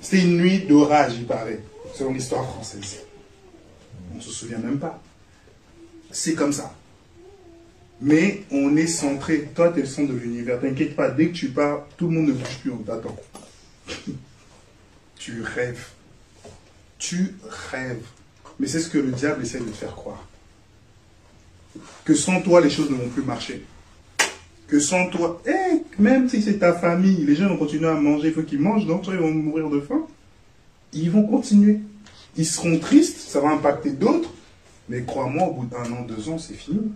C'était une nuit d'orage, il paraît, selon l'histoire française. On ne se souvient même pas. C'est comme ça. Mais on est centré. Toi, tu es le centre de l'univers. T'inquiète pas, dès que tu pars, tout le monde ne bouge plus, on t'attend. Tu rêves. Tu rêves. Mais c'est ce que le diable essaie de te faire croire. Que sans toi, les choses ne vont plus marcher. Que sans toi, même si c'est ta famille, les gens vont continuer à manger, il faut qu'ils mangent, donc ils vont mourir de faim. Ils vont continuer. Ils seront tristes, ça va impacter d'autres, mais crois-moi, au bout d'1 an, 2 ans, c'est fini.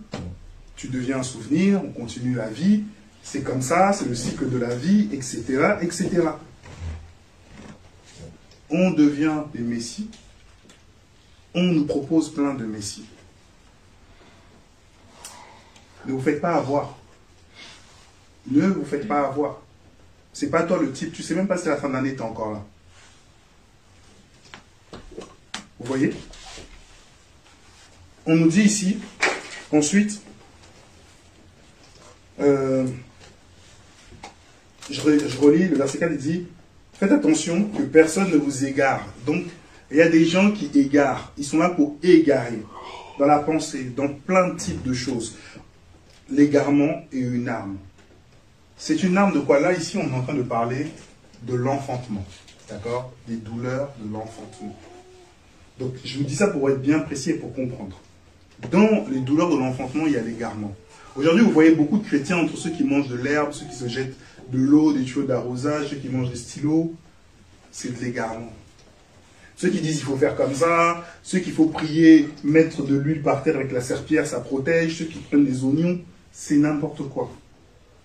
Tu deviens un souvenir, on continue la vie, c'est comme ça, c'est le cycle de la vie, etc., etc. On devient des messies, on nous propose plein de messies. Ne vous faites pas avoir. Ne vous faites pas avoir. C'est pas toi le type, tu sais même pas si à la fin de l'année tu es encore là. Vous voyez? On nous dit ici, ensuite, je relis le verset 4, il dit, faites attention que personne ne vous égare. Donc, il y a des gens qui égarent. Ils sont là pour égarer. Dans la pensée, dans plein de types de choses. L'égarement est une arme. C'est une arme de quoi? Là, ici, on est en train de parler de l'enfantement. D'accord? Des douleurs de l'enfantement. Donc, je vous dis ça pour être bien précis et pour comprendre. Dans les douleurs de l'enfantement, il y a l'égarement. Aujourd'hui, vous voyez beaucoup de chrétiens entre ceux qui mangent de l'herbe, ceux qui se jettent de l'eau, des tuyaux d'arrosage, ceux qui mangent des stylos. C'est de l'égarement. Ceux qui disent qu'il faut faire comme ça, ceux qu'il faut prier, mettre de l'huile par terre avec la serpillière, ça protège, ceux qui prennent des oignons, c'est n'importe quoi.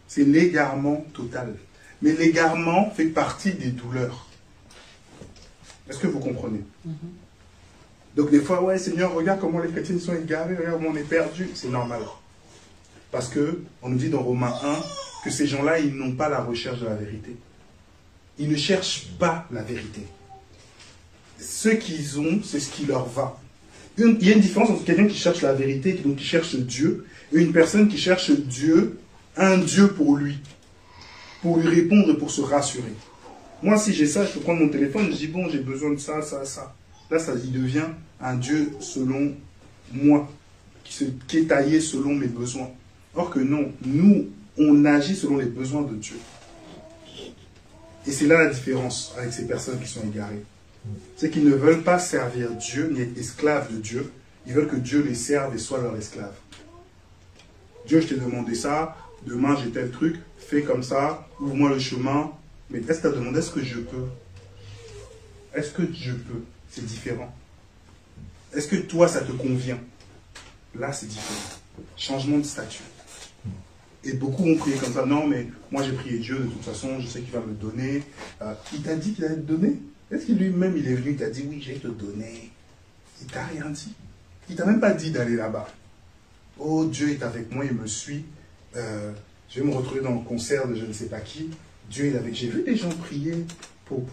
C'est l'égarement total. Mais l'égarement fait partie des douleurs. Est-ce que vous comprenez? Donc des fois, ouais Seigneur, regarde comment les chrétiens sont égarés, regarde comment on est perdus. C'est normal. Parce que on nous dit dans Romains 1 que ces gens-là, ils n'ont pas la recherche de la vérité. Ils ne cherchent pas la vérité. Ce qu'ils ont, c'est ce qui leur va. Il y a une différence entre quelqu'un qui cherche la vérité, donc qui cherche Dieu, et une personne qui cherche Dieu, un Dieu pour lui répondre et pour se rassurer. Moi, si j'ai ça, je peux prendre mon téléphone, je dis, bon, j'ai besoin de ça, ça, ça. Là, ça il devient un Dieu selon moi, qui est taillé selon mes besoins. Or que non, nous, on agit selon les besoins de Dieu. Et c'est là la différence avec ces personnes qui sont égarées. C'est qu'ils ne veulent pas servir Dieu, ni être esclaves de Dieu. Ils veulent que Dieu les serve et soit leur esclave. Dieu, je t'ai demandé ça, demain j'ai tel truc, fais comme ça, ouvre-moi le chemin. Mais est-ce que tu as demandé, est-ce que je peux? Est-ce que je peux? C'est différent. Est-ce que toi, ça te convient? Là, c'est différent. Changement de statut. Et beaucoup vont prier comme ça. Non, mais moi, j'ai prié Dieu, de toute façon, je sais qu'il va me donner. Il t'a dit qu'il allait te donner? Est-ce que lui-même, il est venu, il t'a dit, oui, je vais te donner? Il t'a rien dit. Il t'a même pas dit d'aller là-bas. Oh, Dieu est avec moi, il me suit. Je vais me retrouver dans le concert de je ne sais pas qui. Dieu est avec. J'ai vu des gens prier pour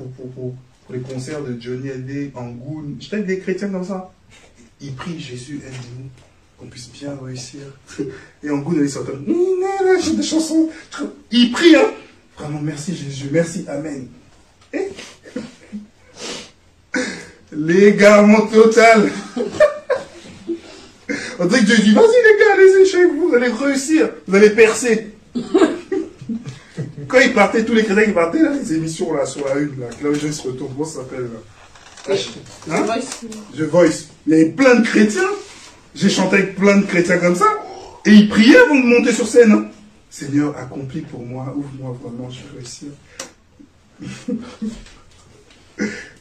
les concerts de Johnny Hallyday, Angoune. J'étais avec des chrétiens comme ça. Ils prient, Jésus, aide-nous, qu'on puisse bien réussir. Et Angoune, ils sortent. J'ai des chansons. Ils prient, hein. Vraiment, merci Jésus, merci, Amen. Et l'égarement total. On dirait que Dieu dit, vas-y les gars, allez-y, je suis avec vous, vous allez réussir, vous allez percer. Quand ils partaient, tous les chrétiens qui partaient, là, les émissions là, sur la une, là, que là, les gens se retournent, comment ça s'appelle là? Hein? The Voice. Il y avait plein de chrétiens. J'ai chanté avec plein de chrétiens comme ça. Et ils priaient avant de monter sur scène. Hein. Seigneur, accomplis pour moi, ouvre-moi vraiment, je vais réussir.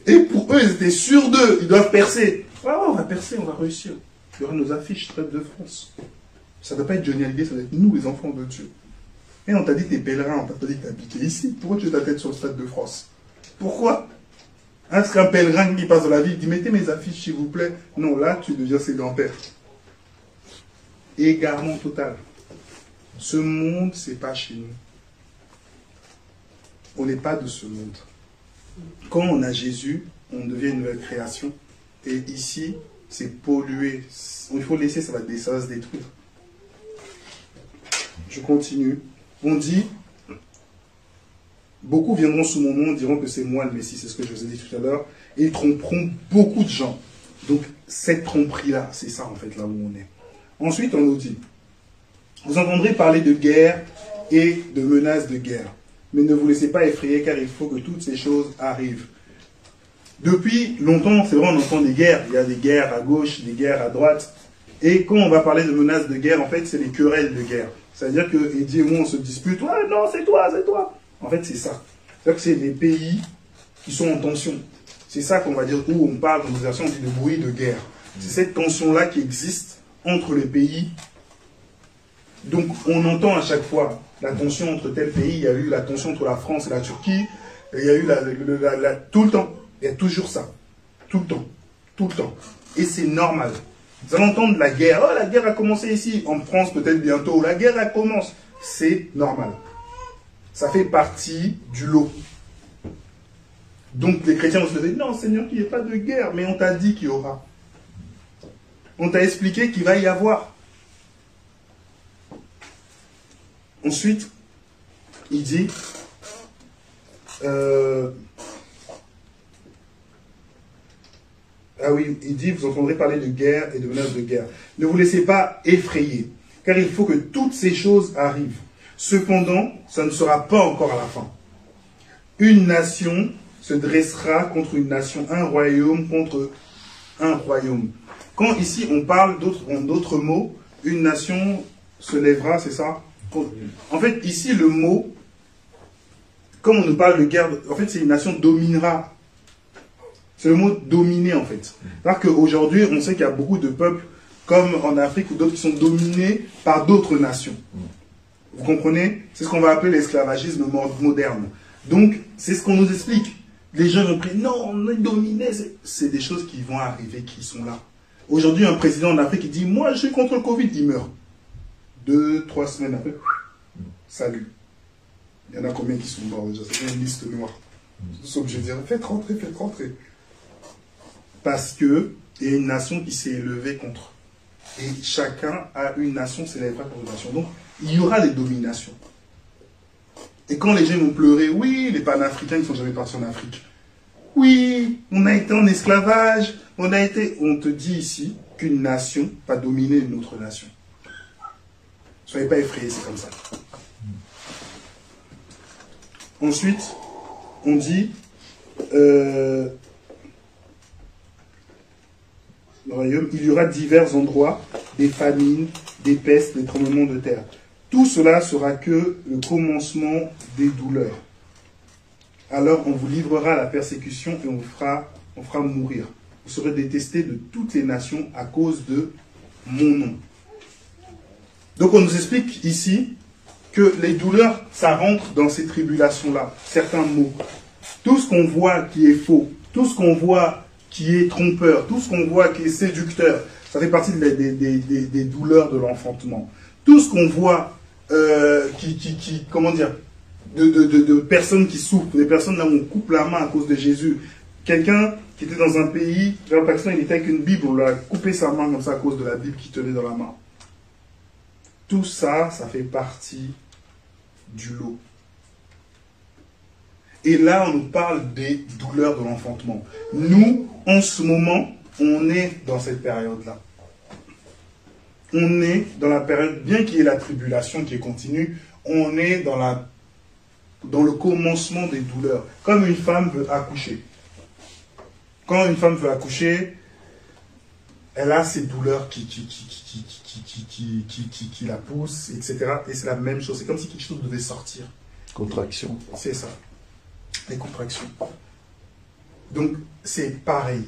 Et pour eux, ils étaient sûrs d'eux, ils doivent percer. Ouais, on va percer, on va réussir. Il y aura nos affiches Stade de France. Ça ne doit pas être Johnny Hallyday, ça doit être nous, les enfants de Dieu. Et on t'a dit que t'es pèlerin, on t'a pas dit que t'habitais ici. Pourquoi tu mets ta tête sur le Stade de France? Pourquoi? Est-ce qu'un pèlerin qui passe dans la ville, il dit, mettez mes affiches s'il vous plaît. Non, là, tu deviens sédentaire. Égarement total. Ce monde, c'est pas chez nous. On n'est pas de ce monde. Quand on a Jésus, on devient une nouvelle création. Et ici, c'est pollué. Il faut laisser, ça va se détruire. Je continue. On dit, beaucoup viendront sous mon nom, diront que c'est moi le Messie, c'est ce que je vous ai dit tout à l'heure, et ils tromperont beaucoup de gens. Donc, cette tromperie-là, c'est ça en fait, là où on est. Ensuite, on nous dit, vous entendrez parler de guerre et de menaces de guerre, mais ne vous laissez pas effrayer, car il faut que toutes ces choses arrivent. Depuis longtemps, c'est vrai, on entend des guerres. Il y a des guerres à gauche, des guerres à droite. Et quand on va parler de menaces de guerre, en fait, c'est les querelles de guerre. C'est-à-dire que Eddie et moi, on se dispute. Ouais, non, c'est toi, c'est toi. En fait, c'est ça. C'est-à-dire que c'est des pays qui sont en tension. C'est ça qu'on va dire, où on parle, dans nos versions, on dit de bruit de guerre. C'est cette tension-là qui existe entre les pays. Donc, on entend à chaque fois la tension entre tel pays, il y a eu la tension entre la France et la Turquie, il y a eu tout le temps. Il y a toujours ça. Tout le temps. Tout le temps. Et c'est normal. Vous allez entendre la guerre. Oh, la guerre a commencé ici. En France, peut-être bientôt. La guerre, elle commence. C'est normal. Ça fait partie du lot. Donc, les chrétiens vont se dire, non, Seigneur, qu'il n'y ait pas de guerre. Mais on t'a dit qu'il y aura. On t'a expliqué qu'il va y avoir. Ensuite, il dit, ah oui, il dit, vous entendrez parler de guerre et de menaces de guerre. Ne vous laissez pas effrayer, car il faut que toutes ces choses arrivent. Cependant, ça ne sera pas encore à la fin. Une nation se dressera contre une nation, un royaume contre un royaume. Quand ici on parle d'autres mots, une nation se lèvera, c'est ça? En fait, ici le mot, comme on nous parle de guerre, en fait c'est une nation dominera. C'est le mot dominer en fait. C'est-à-dire qu'aujourd'hui, on sait qu'il y a beaucoup de peuples, comme en Afrique ou d'autres, qui sont dominés par d'autres nations. Vous comprenez? C'est ce qu'on va appeler l'esclavagisme moderne. Donc, c'est ce qu'on nous explique. Les gens vont dire, non, on est dominé. C'est des choses qui vont arriver, qui sont là. Aujourd'hui, un président en Afrique, il dit, moi, je suis contre le Covid, il meurt. 2-3 semaines après, salut. Il y en a combien qui sont morts déjà? C'est une liste noire. Nous sommes obligés de dire, faites rentrer, faites rentrer. Parce que il y a une nation qui s'est élevée contre. Et chacun a une nation, s'élèvera contre une nation. Donc, il y aura des dominations. Et quand les gens vont pleurer, oui, les panafricains ne sont jamais partis en Afrique. Oui, on a été en esclavage, on te dit ici qu'une nation va dominer une autre nation. Soyez pas effrayés, c'est comme ça. Ensuite, on dit, royaume, il y aura divers endroits, des famines, des pestes, des tremblements de terre. Tout cela sera que le commencement des douleurs. Alors on vous livrera à la persécution et on fera mourir. Vous serez détestés de toutes les nations à cause de mon nom. Donc on nous explique ici que les douleurs, ça rentre dans ces tribulations-là, certains mots. Tout ce qu'on voit qui est faux, tout ce qu'on voit qui est trompeur, tout ce qu'on voit qui est séducteur, ça fait partie des douleurs de l'enfantement. Tout ce qu'on voit comment dire, de personnes qui souffrent, des personnes là où on coupe la main à cause de Jésus. Quelqu'un qui était dans un pays, dans le Pakistan, il était avec une Bible, on lui a coupé sa main comme ça à cause de la Bible qu'il tenait dans la main. Tout ça, ça fait partie du lot. Et là, on nous parle des douleurs de l'enfantement. Nous, en ce moment, on est dans cette période-là. On est dans la période, bien qu'il y ait la tribulation qui est continue, on est dans le commencement des douleurs. Comme une femme veut accoucher. Quand une femme veut accoucher, elle a ces douleurs qui la poussent, etc. Et c'est la même chose. C'est comme si quelque chose devait sortir. Contraction. C'est ça. Les contractions. Donc, c'est pareil.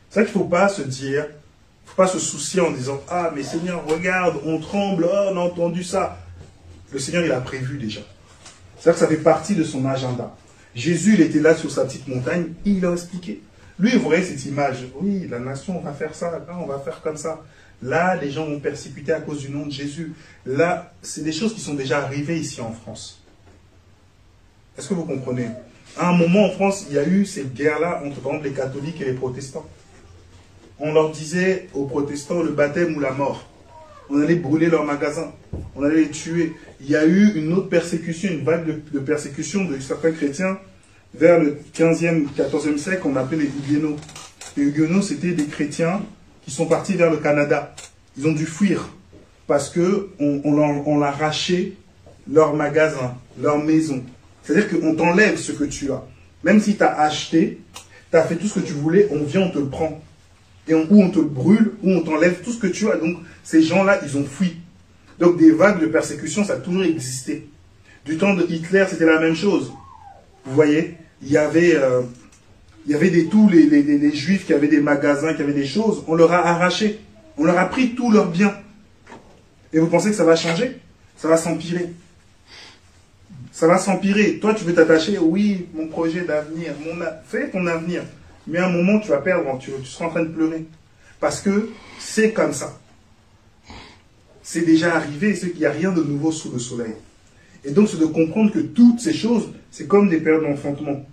C'est vrai qu'il ne faut pas se dire, il ne faut pas se soucier en disant, ah, mais Seigneur, regarde, on tremble, oh, on a entendu ça. Le Seigneur, il a prévu déjà. C'est-à-dire que ça fait partie de son agenda. Jésus, il était là sur sa petite montagne, il a expliqué. Lui, il voyait cette image. Oui, la nation, on va faire ça, là, on va faire comme ça. Là, les gens vont persécuter à cause du nom de Jésus. Là, c'est des choses qui sont déjà arrivées ici en France. Est-ce que vous comprenez? À un moment en France, il y a eu cette guerre-là entre, par exemple, les catholiques et les protestants. On leur disait aux protestants le baptême ou la mort. On allait brûler leurs magasins. On allait les tuer. Il y a eu une autre persécution, une vague de persécution de certains chrétiens vers le 15e, 14e siècle, on appelait les Huguenots. Les Huguenots, c'était des chrétiens qui sont partis vers le Canada. Ils ont dû fuir parce qu'on leur arrachait leurs magasins, leurs maisons. C'est-à-dire qu'on t'enlève ce que tu as. Même si tu as acheté, tu as fait tout ce que tu voulais, on vient, on te le prend. Et ou on te brûle, ou on t'enlève tout ce que tu as. Donc, ces gens-là, ils ont fui. Donc, des vagues de persécution, ça a toujours existé. Du temps de Hitler, c'était la même chose. Vous voyez, il y avait tous les juifs qui avaient des magasins, qui avaient des choses, on leur a arraché. On leur a pris tous leurs biens. Et vous pensez que ça va changer? ça va s'empirer. Ça va s'empirer. Toi, tu veux t'attacher, oui, mon projet d'avenir, fais ton avenir. Mais à un moment, tu vas perdre, tu seras en train de pleurer. Parce que c'est comme ça. C'est déjà arrivé, il n'y a rien de nouveau sous le soleil. Et donc, c'est de comprendre que toutes ces choses, c'est comme des périodes d'enfantement.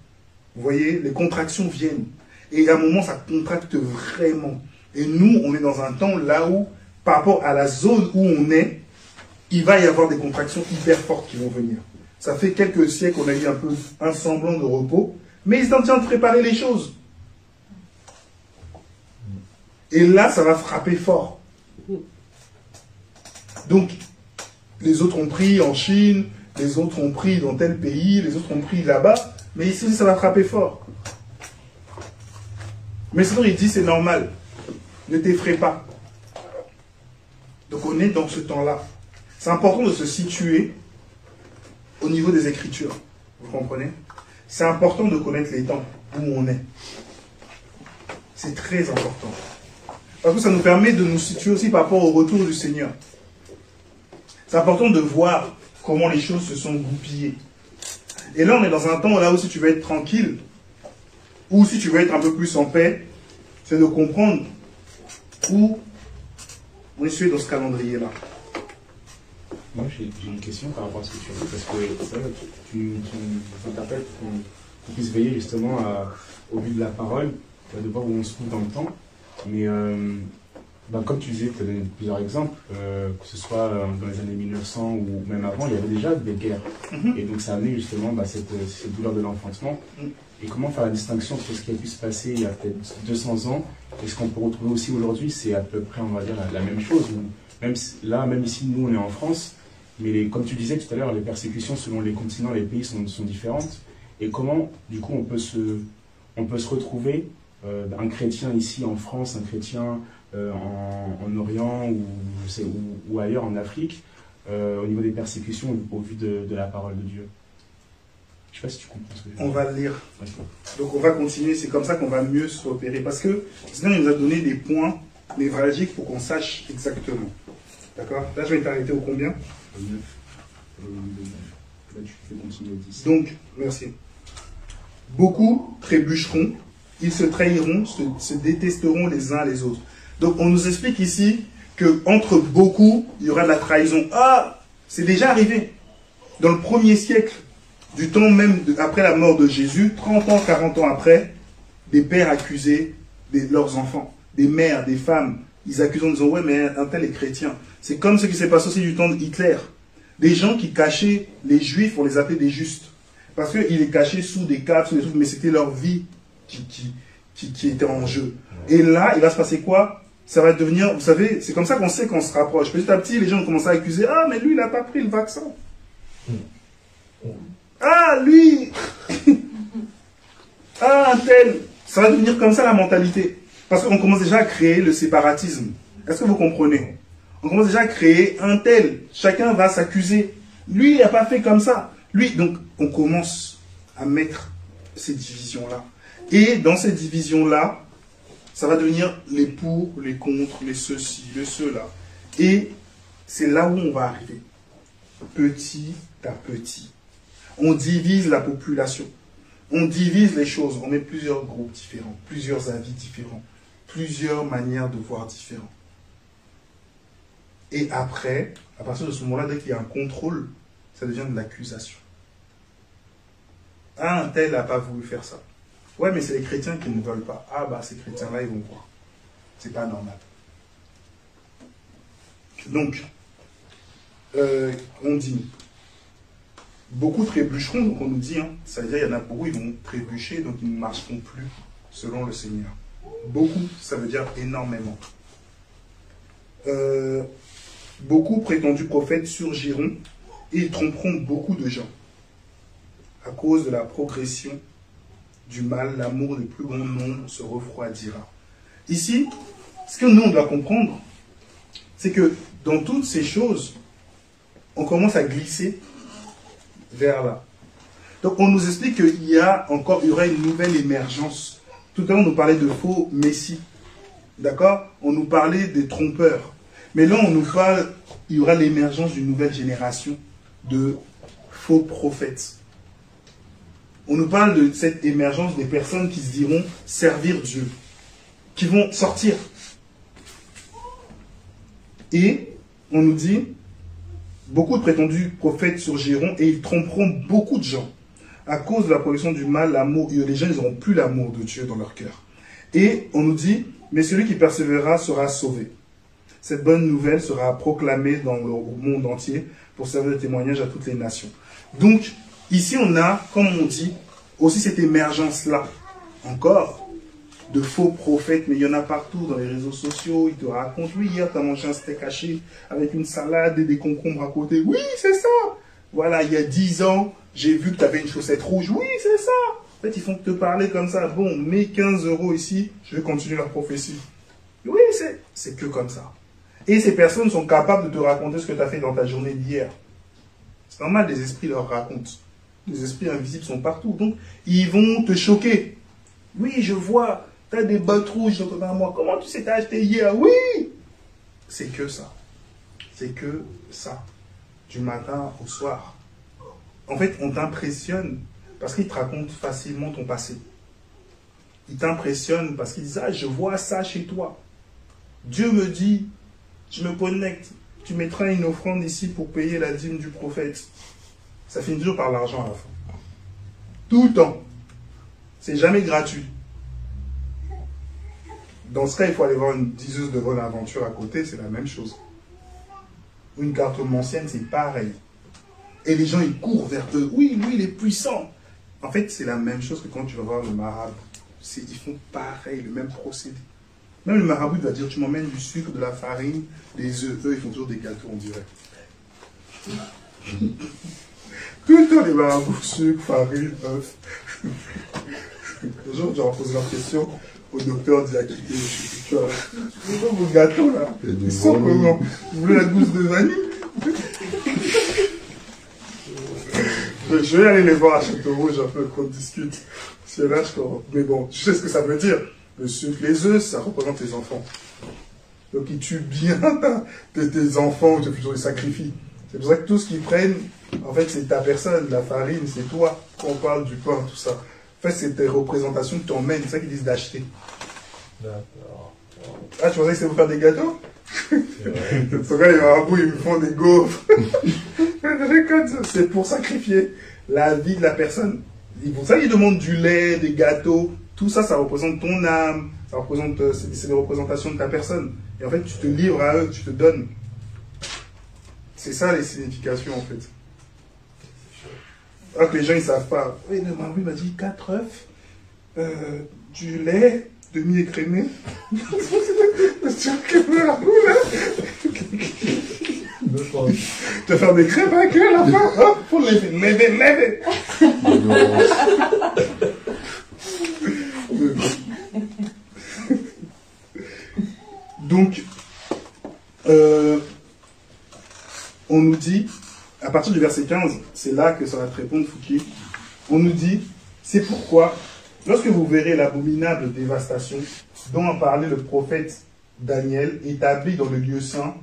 Vous voyez, les contractions viennent. Et à un moment, ça contracte vraiment. Et nous, on est dans un temps là où, par rapport à la zone où on est, il va y avoir des contractions hyper fortes qui vont venir. Ça fait quelques siècles qu'on a eu un peu un semblant de repos, mais ils sont en train de préparer les choses. Et là, ça va frapper fort. Donc, les autres ont pris en Chine, les autres ont pris dans tel pays, les autres ont pris là-bas, mais ici, ça va frapper fort. Mais sinon, il dit, c'est normal. Ne t'effraie pas. Donc, on est dans ce temps-là. C'est important de se situer au niveau des Écritures. Vous comprenez? C'est important de connaître les temps où on est. C'est très important. Parce que ça nous permet de nous situer aussi par rapport au retour du Seigneur. C'est important de voir comment les choses se sont goupillées. Et là, on est dans un temps là où si tu veux être tranquille, ou si tu veux être un peu plus en paix, c'est de comprendre où on est situé dans ce calendrier-là. Moi, j'ai une question par rapport à ce que tu as dit, parce que c'est vrai, tu t'appelles pour qu'on puisse veiller justement au but de la parole, de voir où on se trouve dans le temps. Mais comme tu disais, tu as donné plusieurs exemples, que ce soit dans les années 1900 ou même avant, il y avait déjà des guerres. Et donc ça a amené justement cette douleur de l'enfantement. Et comment faire la distinction entre ce qui a pu se passer il y a peut-être 200 ans et ce qu'on peut retrouver aussi aujourd'hui? C'est à peu près, on va dire, la même chose. Même ici, nous, on est en France, mais comme tu disais tout à l'heure, les persécutions selon les continents, les pays sont différentes. Et comment, du coup, on peut se retrouver, un chrétien ici en France, un chrétien en Orient ou ailleurs en Afrique, au niveau des persécutions au vu de la parole de Dieu. Je ne sais pas si tu comprends ce que je veux dire. On va le lire. D'accord. Donc on va continuer, c'est comme ça qu'on va mieux se repérer. Parce que le Seigneur nous a donné des points névralgiques pour qu'on sache exactement. D'accord? Là, je vais t'arrêter au combien? 9. Là, tu fais continuer au 10. Donc, merci. Beaucoup trébucheront, ils se trahiront, se détesteront les uns les autres. Donc, on nous explique ici qu'entre beaucoup, il y aura de la trahison. Ah, c'est déjà arrivé. Dans le 1er siècle, du temps même après la mort de Jésus, 30 ans, 40 ans après, des pères accusaient leurs enfants, des mères, des femmes. Ils accusent en disant, ouais, mais un tel est chrétien. C'est comme ce qui s'est passé aussi du temps de Hitler. Des gens qui cachaient les juifs, on les appelait des justes. Parce qu'ils les cachaient sous des caves, sous des trucs, mais c'était leur vie qui était en jeu. Et là, il va se passer quoi? Ça va devenir, vous savez, c'est comme ça qu'on sait qu'on se rapproche. Petit à petit, les gens commencent à accuser, ah, mais lui, il n'a pas pris le vaccin. Ah, lui ah, un tel. Ça va devenir comme ça la mentalité. Parce qu'on commence déjà à créer le séparatisme. Est-ce que vous comprenez? On commence déjà à créer un tel. Chacun va s'accuser. Lui, il n'a pas fait comme ça. Lui, donc, on commence à mettre ces divisions-là. Et dans ces divisions-là, ça va devenir les pour, les contre, les ceci, les cela. Et c'est là où on va arriver. Petit à petit. On divise la population. On divise les choses. On met plusieurs groupes différents, plusieurs avis différents, plusieurs manières de voir différentes. Et après, à partir de ce moment-là, dès qu'il y a un contrôle, ça devient de l'accusation. Ah, un tel n'a pas voulu faire ça. Ouais, mais c'est les chrétiens qui ne veulent pas. Ah, bah, ces chrétiens-là, ils vont voir. C'est pas normal. Donc, on dit, beaucoup trébucheront, donc on nous dit, ça veut dire qu'il y en a beaucoup, ils vont trébucher, donc ils ne marcheront plus selon le Seigneur. Beaucoup, ça veut dire énormément. Beaucoup prétendus prophètes surgiront et ils tromperont beaucoup de gens. À cause de la progression du mal, l'amour du plus grand nombre se refroidira. Ici, ce que nous on doit comprendre, c'est que dans toutes ces choses, on commence à glisser vers là. Donc on nous explique qu'il y aura une nouvelle émergence. Tout à l'heure on nous parlait de faux messies. D'accord? On nous parlait des trompeurs. Mais là, on nous parle, il y aura l'émergence d'une nouvelle génération de faux prophètes. On nous parle de cette émergence des personnes qui se diront servir Dieu, qui vont sortir. Et on nous dit, beaucoup de prétendus prophètes surgiront et ils tromperont beaucoup de gens. À cause de la production du mal, l'amour, les gens n'auront plus l'amour de Dieu dans leur cœur. Et on nous dit, mais celui qui persévérera sera sauvé. Cette bonne nouvelle sera proclamée dans le monde entier pour servir de témoignage à toutes les nations. Donc, ici on a, comme on dit, aussi cette émergence-là, encore, de faux prophètes, mais il y en a partout dans les réseaux sociaux. Ils te racontent, oui, hier tu as mangé un steak haché avec une salade et des concombres à côté. Oui, c'est ça. Voilà, il y a 10 ans, j'ai vu que tu avais une chaussette rouge. Oui, c'est ça. En fait, ils font te parler comme ça. Bon, mets 15 € ici, je vais continuer la prophétie. Oui, c'est que comme ça. Et ces personnes sont capables de te raconter ce que tu as fait dans ta journée d'hier. C'est normal, les esprits leur racontent. Les esprits invisibles sont partout. Donc, ils vont te choquer. Oui, je vois, tu as des bottes rouges dans ton armoire. Comment tu sais, t'as acheté hier? Oui! C'est que ça. C'est que ça. Du matin au soir. En fait, on t'impressionne parce qu'ils te racontent facilement ton passé. Ils t'impressionnent parce qu'ils disent, ah, je vois ça chez toi. Dieu me dit, je me connecte, tu mettras une offrande ici pour payer la dîme du prophète. Ça finit toujours par l'argent à la fin. Tout le temps. C'est jamais gratuit. Dans ce cas, il faut aller voir une diseuse de bonne aventure à côté, c'est la même chose. Une cartomancienne, c'est pareil. Et les gens, ils courent vers eux. Oui, lui, il est puissant. En fait, c'est la même chose que quand tu vas voir le marabout. Ils font pareil, le même procédé. Même le marabout va dire, tu m'emmènes du sucre, de la farine, des œufs. Eux, ils font toujours des gâteaux, on dirait. Tout le temps, les marabouts, sucre, farine, œufs. Un jour, j'ai posé la question au docteur Diakité. Tu vois, vos gâteaux, là, ils sont comment? Vous voulez la gousse de vanille? Je vais aller les voir à Château Rouge un peu qu'on discute. C'est là, mais bon, tu sais ce que ça veut dire. Le sucre, les œufs, ça représente les enfants. Donc ils tuent bien tes enfants, ou plutôt les sacrifient. C'est pour ça que tout ce qu'ils prennent, en fait, c'est ta personne. La farine, c'est toi. Quand on parle du pain, tout ça. En fait, c'est tes représentations que tu emmènes. C'est ça qu'ils disent d'acheter. D'accord. Ah, tu pensais que c'était pour faire des gâteaux? Ce gars, il va à bout, ils me font des gaufres. C'est pour sacrifier la vie de la personne. C'est pour ça qu'ils demandent du lait, des gâteaux. Tout ça, ça représente ton âme. Ça représente, c'est des représentations de ta personne. Et en fait, tu te livres à eux, tu te donnes. C'est ça les significations, en fait. Alors que les gens, ils ne savent pas. Oui, le mari m'a dit 4 œufs, du lait, demi-écrémé. Tu vas faire des crêpes avec eux à la fin. Hop, faut lever. Donc, on nous dit, à partir du verset 15, c'est là que ça va te répondre, Fouki. On nous dit, c'est pourquoi, lorsque vous verrez l'abominable dévastation dont a parlé le prophète Daniel, établi dans le lieu saint,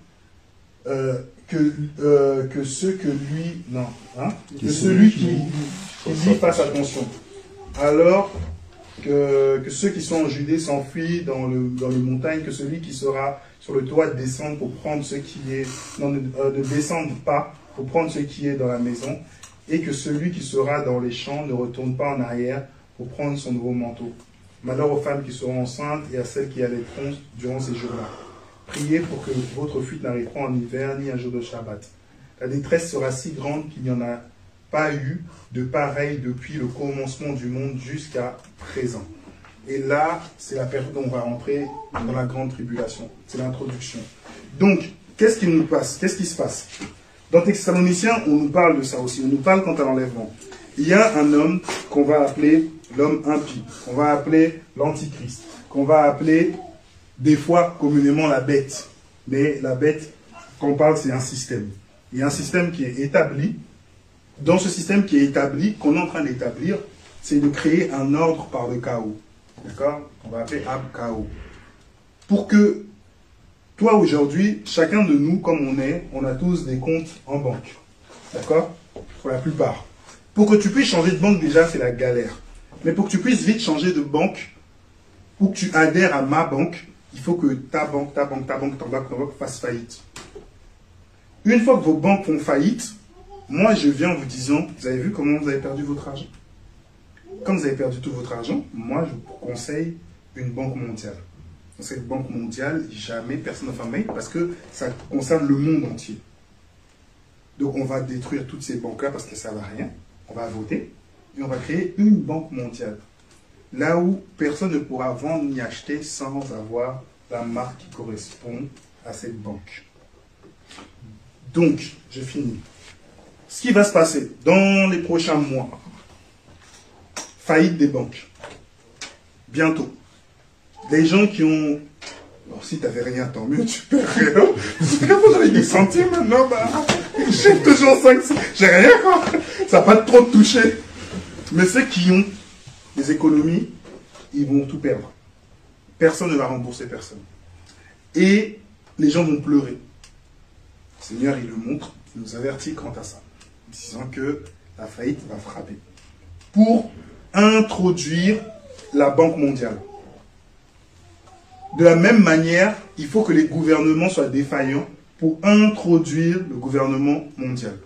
que celui qui dit fasse attention. Alors que ceux qui sont en Judée s'enfuient dans les montagnes, que celui qui sera sur le toit descende pour prendre ce qui est, ne descende pas pour prendre ce qui est dans la maison, et que celui qui sera dans les champs ne retourne pas en arrière pour prendre son nouveau manteau. Malheur aux femmes qui seront enceintes et à celles qui allaiteront durant ces jours-là. Priez pour que votre fuite n'arrive pas en hiver ni un jour de Shabbat. La détresse sera si grande qu'il n'y en a pas eu de pareil depuis le commencement du monde jusqu'à présent. Et là, c'est la période où on va rentrer dans la grande tribulation. C'est l'introduction. Donc, qu'est-ce qui nous passe? Qu'est-ce qui se passe? Dans Thessaloniciens, on nous parle de ça aussi. On nous parle quant à l'enlèvement. Il y a un homme qu'on va appeler l'homme impie, qu'on va appeler l'antichrist, qu'on va appeler des fois communément la bête. Mais la bête, quand on parle, c'est un système. Il y a un système qui est établi. Dans ce système qui est établi, qu'on est en train d'établir, c'est de créer un ordre par le chaos. D'accord? On va appeler Ab-Chaos. Pour que Toi, aujourd'hui, chacun de nous, comme on est, on a tous des comptes en banque. D'accord? Pour la plupart. Pour que tu puisses changer de banque, déjà, c'est la galère. Mais pour que tu puisses vite changer de banque, ou que tu adhères à ma banque, il faut que ta banque fasse faillite. Une fois que vos banques font faillite, moi, je viens en vous disant, vous avez vu comment vous avez perdu votre argent? Comme vous avez perdu tout votre argent, moi, je vous conseille une banque mondiale. Dans cette banque mondiale, jamais personne ne fait faillite parce que ça concerne le monde entier. Donc, on va détruire toutes ces banques-là parce que ça ne va rien. On va voter et on va créer une banque mondiale. Là où personne ne pourra vendre ni acheter sans avoir la marque qui correspond à cette banque. Donc, je finis. Ce qui va se passer dans les prochains mois, faillite des banques. Bientôt. Les gens qui ont... Bon, si tu n'avais rien, tant mieux, tu perds rien. Comment j'avais des centimes maintenant, bah, j'ai toujours 5, j'ai rien, quoi. Ça va pas trop te toucher. Mais ceux qui ont des économies, ils vont tout perdre. Personne ne va rembourser personne. Et les gens vont pleurer. Le Seigneur, il le montre, il nous avertit quant à ça, disant que la faillite va frapper. Pour introduire la Banque mondiale. De la même manière, il faut que les gouvernements soient défaillants pour introduire le gouvernement mondial.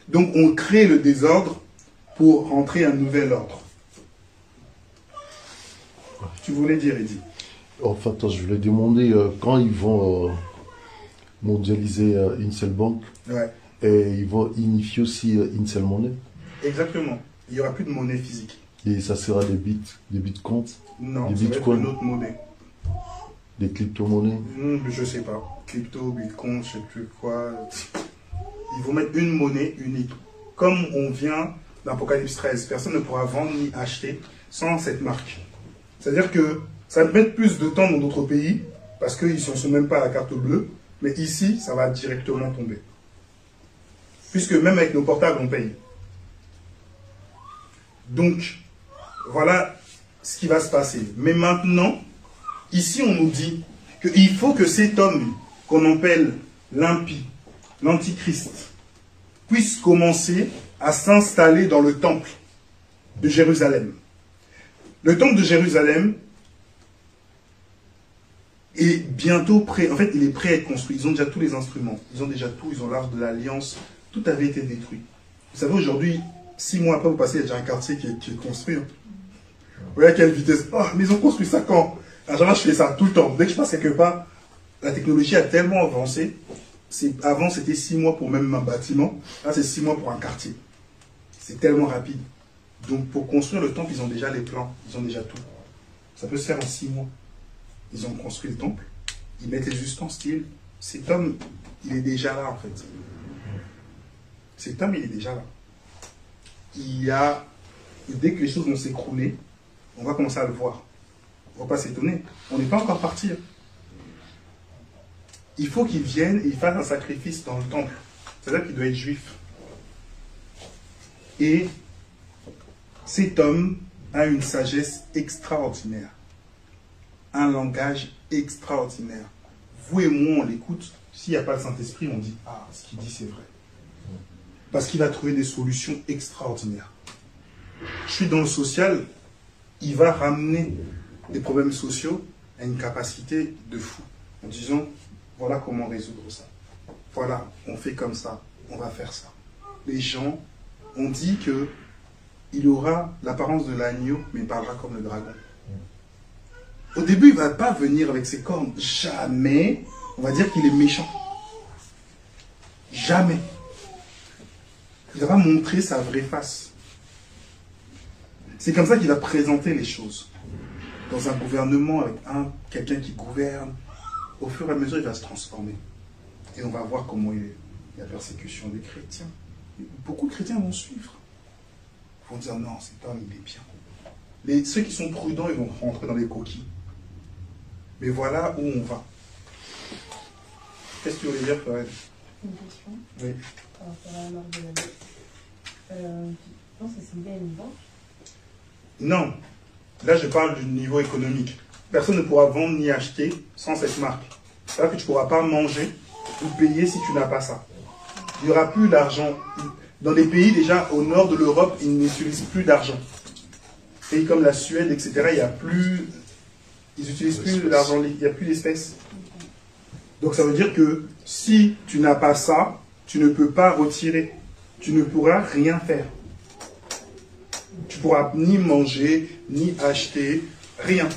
Donc on crée le désordre pour rentrer un nouvel ordre. Tu voulais dire, Eddy? En fait, je voulais demander quand ils vont mondialiser une seule banque, Ouais. et ils vont unifier aussi une seule monnaie. Exactement. Il n'y aura plus de monnaie physique. Et ça sera des bitcoins, Non, des ça va être bitcoins, une autre monnaie. des crypto-monnaies. Je sais pas. Crypto, bitcoin, je sais plus quoi. Ils vont mettre une monnaie unique. Comme on vient d'Apocalypse 13, personne ne pourra vendre ni acheter sans cette marque. C'est-à-dire que ça va mettre plus de temps dans d'autres pays, parce qu'ils ne sont même pas à la carte bleue, mais ici, ça va directement tomber. Puisque même avec nos portables, on paye. Donc, voilà ce qui va se passer. Mais maintenant, ici, on nous dit qu'il faut que cet homme qu'on appelle l'impie, l'antichrist, puisse commencer à s'installer dans le temple de Jérusalem. Le temple de Jérusalem est bientôt prêt. En fait, il est prêt à être construit. Ils ont déjà tous les instruments. Ils ont déjà tout. Ils ont l'arche de l'Alliance. Tout avait été détruit. Vous savez, aujourd'hui, 6 mois après, vous passez, il y a déjà un quartier qui est construit. Vous voyez à quelle vitesse. Oh, mais ils ont construit ça quand? Alors, je fais ça tout le temps. Dès que je passe quelque part, la technologie a tellement avancé. Avant, c'était 6 mois pour même un bâtiment. Là, c'est 6 mois pour un quartier. C'est tellement rapide. Donc, pour construire le temple, ils ont déjà les plans. Ils ont déjà tout. Ça peut se faire en 6 mois. Ils ont construit le temple. Ils mettent les ustensiles. Cet homme, il est déjà là, en fait. Cet homme, il est déjà là. Dès que les choses vont s'écrouler, on va commencer à le voir. On ne va pas s'étonner. On n'est pas encore parti. Il faut qu'il vienne et il fasse un sacrifice dans le temple. C'est-à-dire qu'il doit être juif. Et cet homme a une sagesse extraordinaire. Un langage extraordinaire. Vous et moi, on l'écoute. S'il n'y a pas le Saint-Esprit, on dit « Ah, ce qu'il dit, c'est vrai. » Parce qu'il va trouver des solutions extraordinaires. Je suis dans le social, il va ramener des problèmes sociaux à une capacité de fou. En disant « Voilà comment résoudre ça. Voilà, on fait comme ça. On va faire ça. » Les gens ont dit que il aura l'apparence de l'agneau, mais il parlera comme le dragon. Au début, il ne va pas venir avec ses cornes. Jamais. On va dire qu'il est méchant. Jamais. Il va montrer sa vraie face. C'est comme ça qu'il va présenter les choses. Dans un gouvernement, avec quelqu'un qui gouverne, au fur et à mesure, il va se transformer. Et on va voir comment il est. La persécution des chrétiens. Beaucoup de chrétiens vont suivre. Ils vont dire non, cet homme, il est bien. Ceux qui sont prudents, ils vont rentrer dans les coquilles. Mais voilà où on va. Qu'est-ce que tu voulais dire, Florette? Une question Oui. par rapport à l'ordre de la dette. Tu penses que c'est bien une banque? Non. Là, je parle du niveau économique. Personne ne pourra vendre ni acheter sans cette marque. C'est-à-dire que tu ne pourras pas manger ou payer si tu n'as pas ça. Il n'y aura plus d'argent. Dans des pays déjà au nord de l'Europe, ils n'utilisent plus d'argent. Pays comme la Suède, etc., il y a plus, ils n'utilisent plus d'argent, il n'y a plus d'espèces. Donc ça veut dire que si tu n'as pas ça, tu ne peux pas retirer. Tu ne pourras rien faire. Tu ne pourras ni manger, ni acheter, rien.